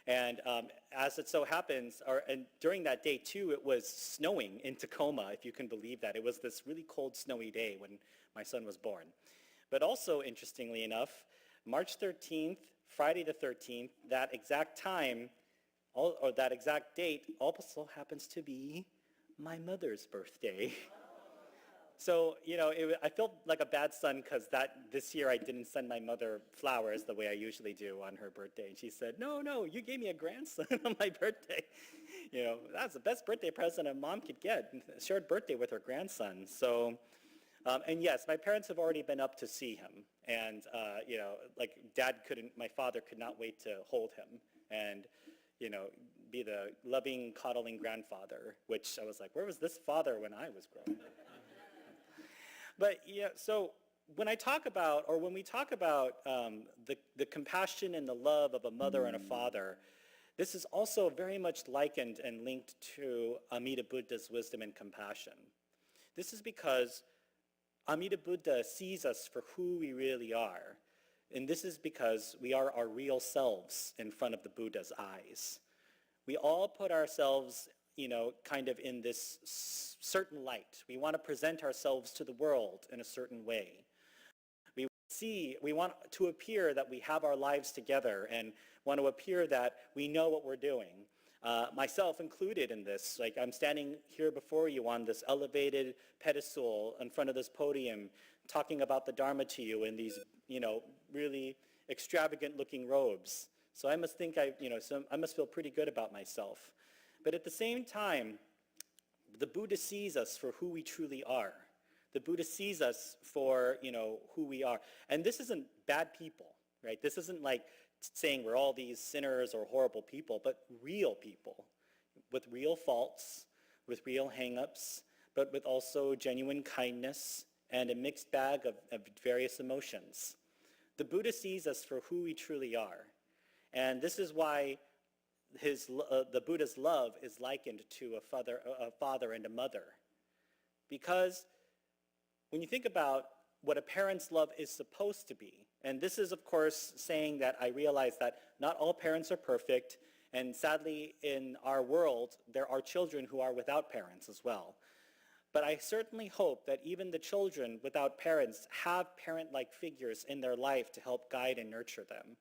And as it so happens, and during that day too, it was snowing in Tacoma, if you can believe that. It was this really cold, snowy day when my son was born. But also, interestingly enough, March 13th, Friday the 13th, that exact time, or that exact date also happens to be my mother's birthday. So, I felt like a bad son because this year I didn't send my mother flowers the way I usually do on her birthday. And she said, no, you gave me a grandson on my birthday. That's the best birthday present a mom could get, a shared birthday with her grandson. So, and yes, my parents have already been up to see him. And, my father could not wait to hold him and, be the loving, coddling grandfather, which I was like, where was this father when I was growing up? But so when we talk about the compassion and the love of a mother and a father, this is also very much likened and linked to Amida Buddha's wisdom and compassion. This is because Amida Buddha sees us for who we really are. And this is because we are our real selves in front of the Buddha's eyes. We all put ourselves kind of in this certain light. We want to present ourselves to the world in a certain way. We want to appear that we have our lives together and want to appear that we know what we're doing. Myself included in this. Like, I'm standing here before you on this elevated pedestal in front of this podium talking about the Dharma to you in these, really extravagant looking robes. So I must think I must feel pretty good about myself. But at the same time, the Buddha sees us for who we truly are. The Buddha sees us for, who we are. And this isn't bad people, right? This isn't like saying we're all these sinners or horrible people, but real people with real faults, with real hang-ups, but with also genuine kindness and a mixed bag of various emotions. The Buddha sees us for who we truly are. And this is why the Buddha's love is likened to a father and a mother. Because when you think about what a parent's love is supposed to be, and this is, of course, saying that I realize that not all parents are perfect, and sadly, in our world, there are children who are without parents as well. But I certainly hope that even the children without parents have parent-like figures in their life to help guide and nurture them.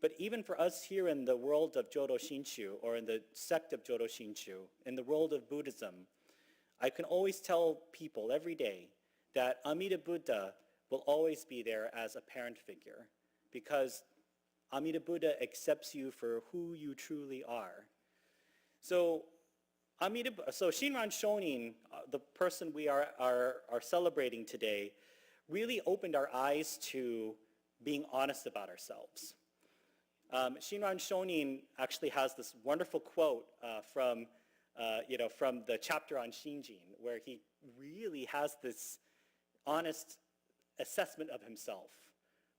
But even for us here in the world of Jodo Shinshu, or in the sect of Jodo Shinshu, in the world of Buddhism, I can always tell people every day that Amida Buddha will always be there as a parent figure, because Amida Buddha accepts you for who you truly are. So Shinran Shonin, the person we are celebrating today, really opened our eyes to being honest about ourselves. Shinran Shonin actually has this wonderful quote from the chapter on Shinjin, where he really has this honest assessment of himself,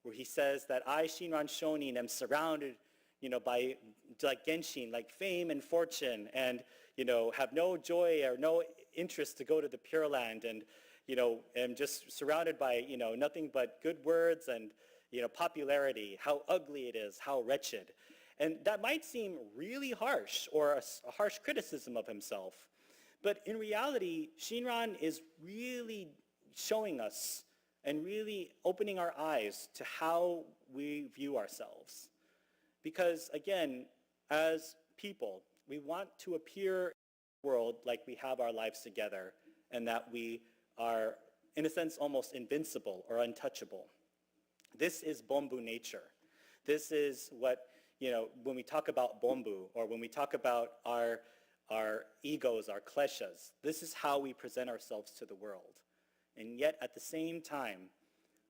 where he says that I, Shinran Shonin, am surrounded, by like Genshin, like fame and fortune, and have no joy or no interest to go to the Pure Land, and am just surrounded by nothing but good words and popularity, how ugly it is, how wretched. And that might seem really harsh, or a harsh criticism of himself. But in reality, Shinran is really showing us and really opening our eyes to how we view ourselves. Because again, as people, we want to appear in the world like we have our lives together and that we are, in a sense, almost invincible or untouchable. This is Bonbu nature. This is what, when we talk about Bonbu, or when we talk about our egos, our kleshas, this is how we present ourselves to the world. And yet, at the same time,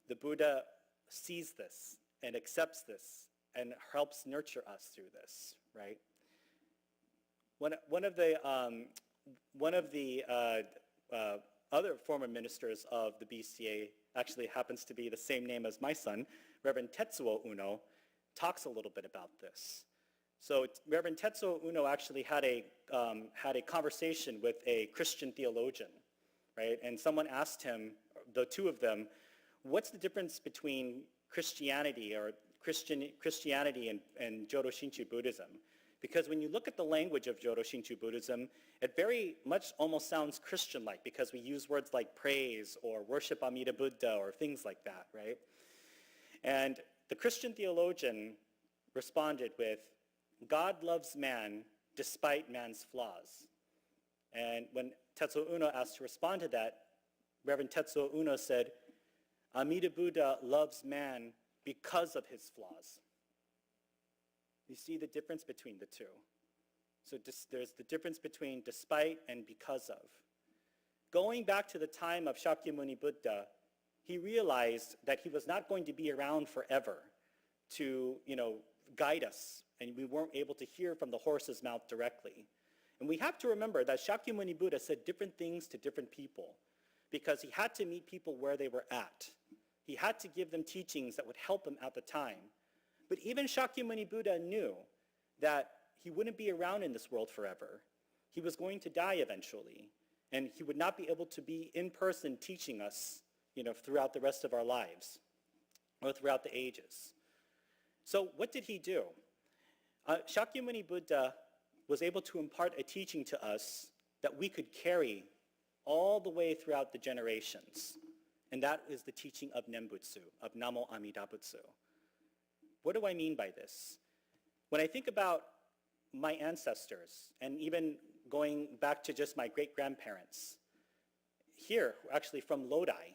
the Buddha sees this and accepts this and helps nurture us through this, right? One of the other former ministers of the BCA, actually happens to be the same name as my son, Reverend Tetsuo Uno, talks a little bit about this. So Reverend Tetsuo Uno actually had a conversation with a Christian theologian, right? And someone asked him, the two of them, what's the difference between Christianity or Christianity and Jodo Shinshu Buddhism? Because when you look at the language of Jodo Shinshu Buddhism, it very much almost sounds Christian-like because we use words like praise or worship Amida Buddha or things like that, right? And the Christian theologian responded with, God loves man despite man's flaws. And when Tetsuo Uno asked to respond to that, Reverend Tetsuo Uno said, Amida Buddha loves man because of his flaws. You see the difference between the two. So there's the difference between despite and because of. Going back to the time of Shakyamuni Buddha, he realized that he was not going to be around forever to, guide us, and we weren't able to hear from the horse's mouth directly. And we have to remember that Shakyamuni Buddha said different things to different people because he had to meet people where they were at. He had to give them teachings that would help them at the time. But even Shakyamuni Buddha knew that he wouldn't be around in this world forever. He was going to die eventually, and he would not be able to be in person teaching us, throughout the rest of our lives or throughout the ages. So what did he do? Shakyamuni Buddha was able to impart a teaching to us that we could carry all the way throughout the generations. And that is the teaching of Nembutsu, of Namo Amida Butsu. What do I mean by this? When I think about my ancestors, and even going back to just my great-grandparents, here, actually from Lodi,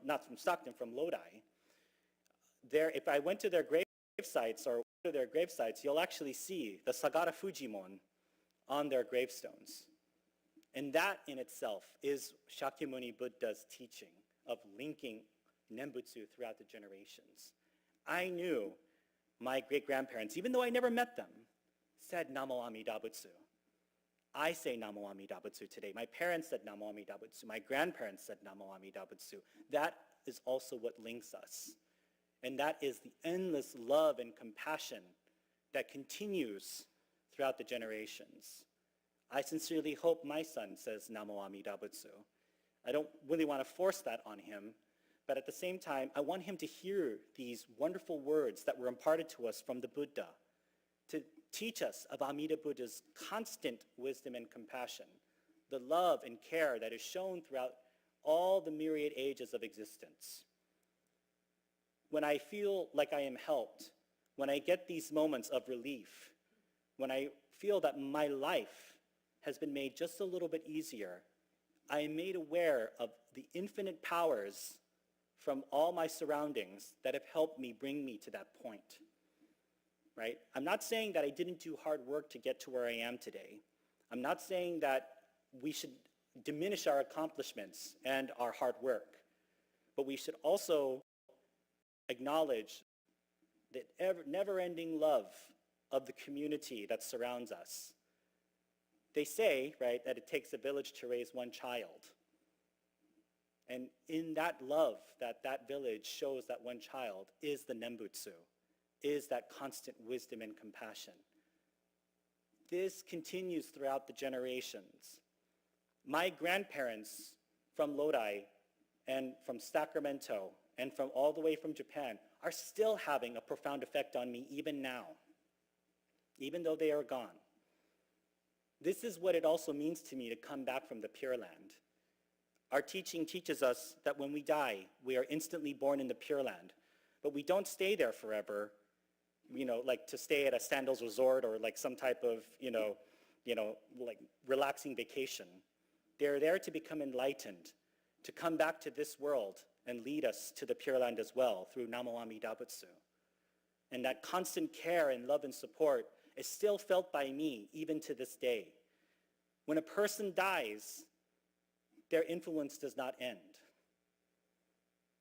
not from Stockton, from Lodi, there, if I went to their grave sites or to their grave sites, you'll actually see the Sagara Fujimon on their gravestones. And that in itself is Shakyamuni Buddha's teaching of linking Nembutsu throughout the generations. I knew my great-grandparents, even though I never met them, said Namo Amida Butsu. I say Namo Amida Butsu today. My parents said Namo Amida Butsu. My grandparents said Namo Amida Butsu. That is also what links us. And that is the endless love and compassion that continues throughout the generations. I sincerely hope my son says Namo Amida Butsu. I don't really want to force that on him, but at the same time, I want him to hear these wonderful words that were imparted to us from the Buddha, to teach us of Amida Buddha's constant wisdom and compassion, the love and care that is shown throughout all the myriad ages of existence. When I feel like I am helped, when I get these moments of relief, when I feel that my life has been made just a little bit easier, I am made aware of the infinite powers from all my surroundings that have helped me bring me to that point, right? I'm not saying that I didn't do hard work to get to where I am today. I'm not saying that we should diminish our accomplishments and our hard work, but we should also acknowledge the never-ending love of the community that surrounds us. They say, right, that it takes a village to raise one child. And in that love that that village shows that one child is the Nembutsu, is that constant wisdom and compassion. This continues throughout the generations. My grandparents from Lodi and from Sacramento and from all the way from Japan are still having a profound effect on me even now, even though they are gone. This is what it also means to me to come back from the Pure Land. Our teaching teaches us that when we die, we are instantly born in the Pure Land, but we don't stay there forever, like to stay at a Sandals resort or like some type of, like relaxing vacation. They're there to become enlightened, to come back to this world and lead us to the Pure Land as well through Namo Amida Butsu. And that constant care and love and support is still felt by me even to this day. When a person dies, their influence does not end.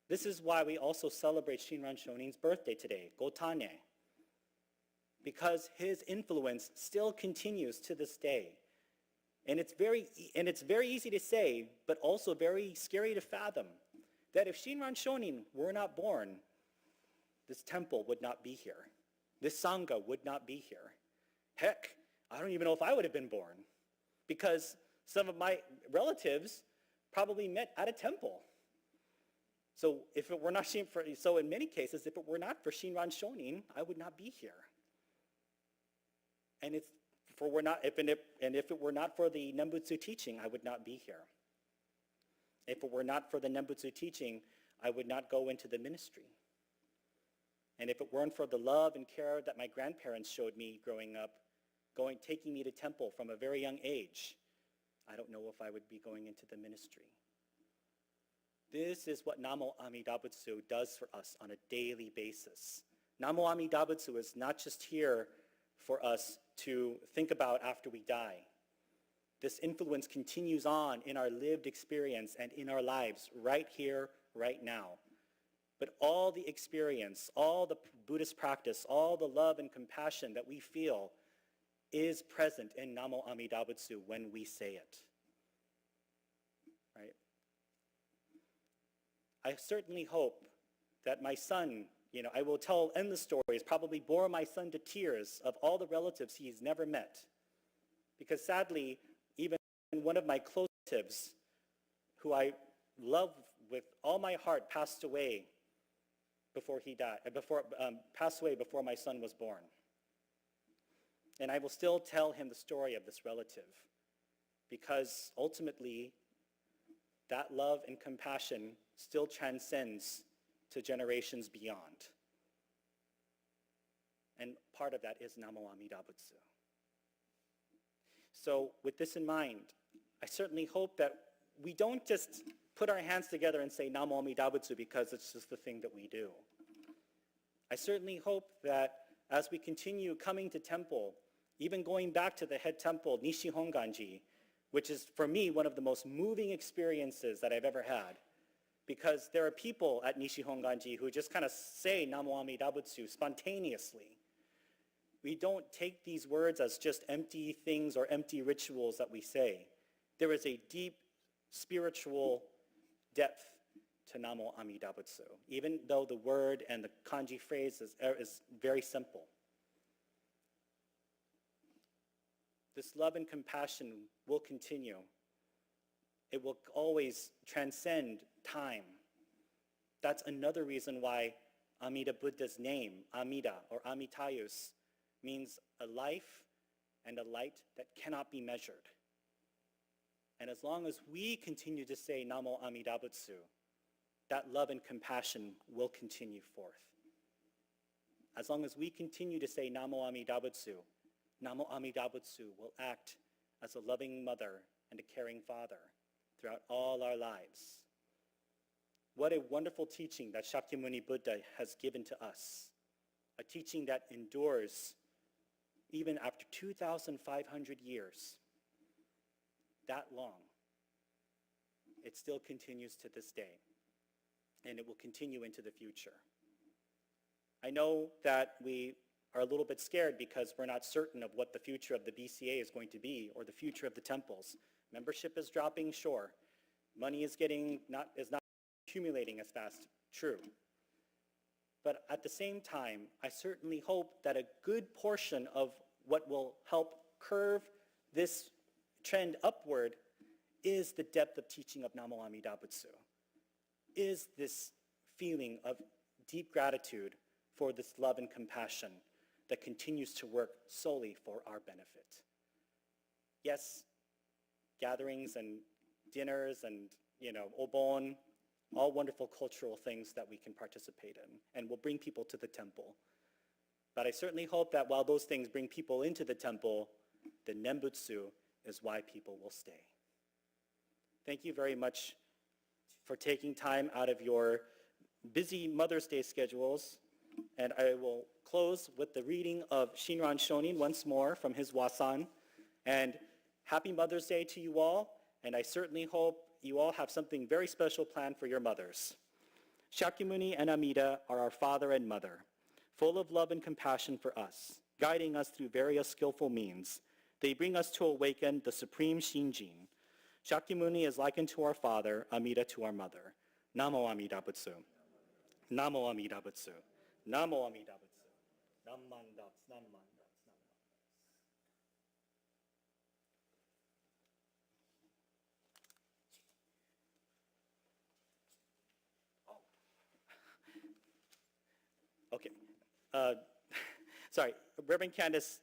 This is why we also celebrate Shinran Shonin's birthday today, Gotan-E, because his influence still continues to this day. And it's very easy to say, but also very scary to fathom, that if Shinran Shonin were not born, this temple would not be here. This Sangha would not be here. Heck, I don't even know if I would have been born, because some of my relatives probably met at a temple. So if it were not so in many cases, if it were not for Shinran Shonin, I would not be here. And if it were not for the Nembutsu teaching, I would not be here. If it were not for the Nembutsu teaching, I would not go into the ministry. And if it weren't for the love and care that my grandparents showed me growing up, taking me to temple from a very young age, I don't know if I would be going into the ministry. This is what Namo Amida Butsu does for us on a daily basis. Namo Amida Butsu is not just here for us to think about after we die. This influence continues on in our lived experience and in our lives right here, right now. But all the experience, all the Buddhist practice, all the love and compassion that we feel is present in Namo Amida Butsu when we say it. Right? I certainly hope that my son, I will tell endless stories, probably bore my son to tears of all the relatives he's never met. Because sadly, even one of my close relatives, who I love with all my heart, passed away before he died, passed away before my son was born. And I will still tell him the story of this relative, because ultimately, that love and compassion still transcends to generations beyond. And part of that is Namo Amida Butsu. So with this in mind, I certainly hope that we don't just put our hands together and say Namo Amida Butsu because it's just the thing that we do. I certainly hope that as we continue coming to temple, even going back to the head temple, Nishi Honganji, which is for me one of the most moving experiences that I've ever had, because there are people at Nishi Honganji who just kind of say Namo Amida Butsu spontaneously. We don't take these words as just empty things or empty rituals that we say. There is a deep spiritual depth to Namo Amida Butsu, even though the word and the kanji phrase is very simple. This love and compassion will continue. It will always transcend time. That's another reason why Amida Buddha's name, Amida or Amitayus, means a life and a light that cannot be measured. And as long as we continue to say Namo Amida Butsu, that love and compassion will continue forth. As long as we continue to say Namo Amida Butsu, Namo Amida Butsu will act as a loving mother and a caring father throughout all our lives. What a wonderful teaching that Shakyamuni Buddha has given to us, a teaching that endures even after 2,500 years, that long. It still continues to this day, and it will continue into the future. I know that we are a little bit scared because we're not certain of what the future of the BCA is going to be or the future of the temples. Membership is dropping, sure. Money is not accumulating as fast, true. But at the same time, I certainly hope that a good portion of what will help curve this trend upward is the depth of teaching of Namo Amida Butsu, is this feeling of deep gratitude for this love and compassion that continues to work solely for our benefit. Yes, gatherings and dinners and, obon, all wonderful cultural things that we can participate in and will bring people to the temple. But I certainly hope that while those things bring people into the temple, the Nembutsu is why people will stay. Thank you very much for taking time out of your busy Mother's Day schedules. And I will close with the reading of Shinran Shonin once more from his Wasan. And happy Mother's Day to you all. And I certainly hope you all have something very special planned for your mothers. Shakyamuni and Amida are our father and mother, full of love and compassion for us, guiding us through various skillful means. They bring us to awaken the supreme Shinjin. Shakyamuni is likened to our father, Amida to our mother. Namo Amida Butsu. Namo Amida Butsu. Namo Amida Butsu. Namman Daps, Namman Daps, Namman Daps. Okay. Sorry, Reverend Candace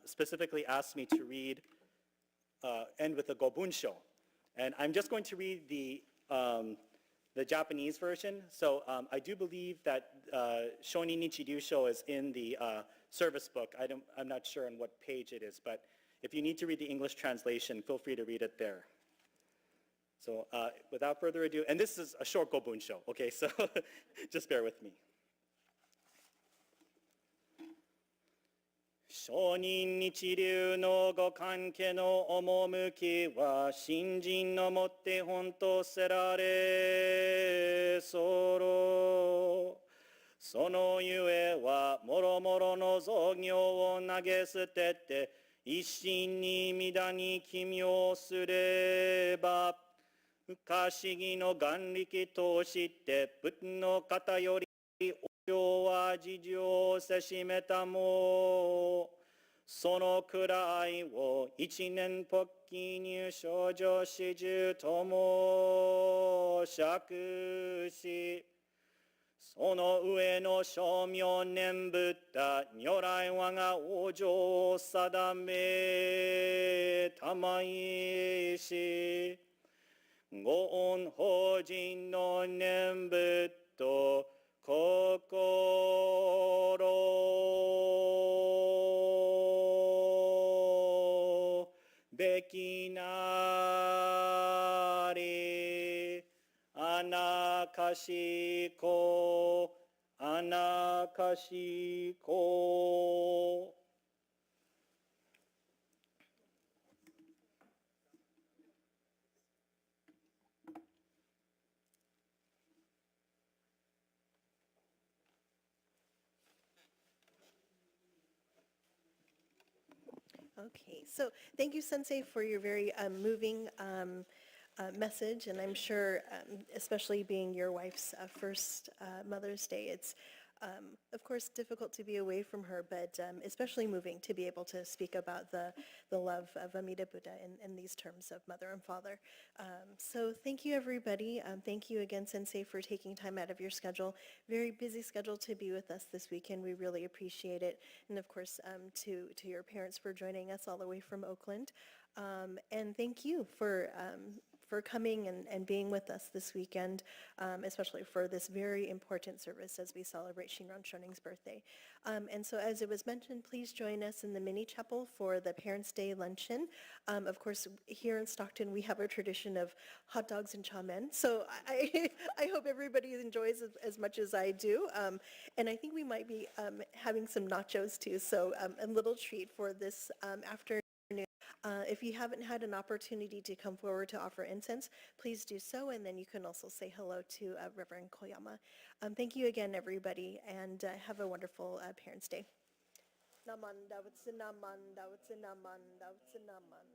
specifically asked me to end with the Gobunsho. And I'm just going to read the Japanese version. So I do believe that Shonin Nichiryusho is in the service book. I'm not sure on what page it is, but if you need to read the English translation, feel free to read it there. So without further ado, and this is a short Gobunsho, okay, so just bear with me. 商人日流のご関係の趣は新人のもって本とせられそのゆえはもろもろの造業を投げ捨てて一心に皆に奇妙すれば不可思議の眼力として仏の方よりお情は事情せしめたもそのくらいを一年発起入少女始終とも釈しその上の称名念仏った如来我が往生を定めたまいしご恩法人の念仏と心べきなりあなかしこあなかしこ Okay, so thank you, Sensei, for your very moving message, and I'm sure, especially being your wife's first Mother's Day, it's of course difficult to be away from her, but especially moving to be able to speak about the love of Amida Buddha in these terms of mother and father. So thank you, everybody. Thank you again, Sensei, for taking time out of your schedule. Very busy schedule to be with us this weekend. We really appreciate it. And of course, to your parents for joining us all the way from Oakland. And thank you for coming and being with us this weekend, especially for this very important service as we celebrate Shinran Shoning's birthday. And so as it was mentioned, please join us in the mini chapel for the Parents' Day luncheon. Of course, here in Stockton, we have a tradition of hot dogs and chow mein. So I hope everybody enjoys as much as I do. And I think we might be having some nachos too. So a little treat for this afternoon. If you haven't had an opportunity to come forward to offer incense, please do so, and then you can also say hello to Reverend Koyama. Thank you again, everybody, and have a wonderful Parents' Day. Naman, dawatsu naman, dawatsu naman, dawatsu naman.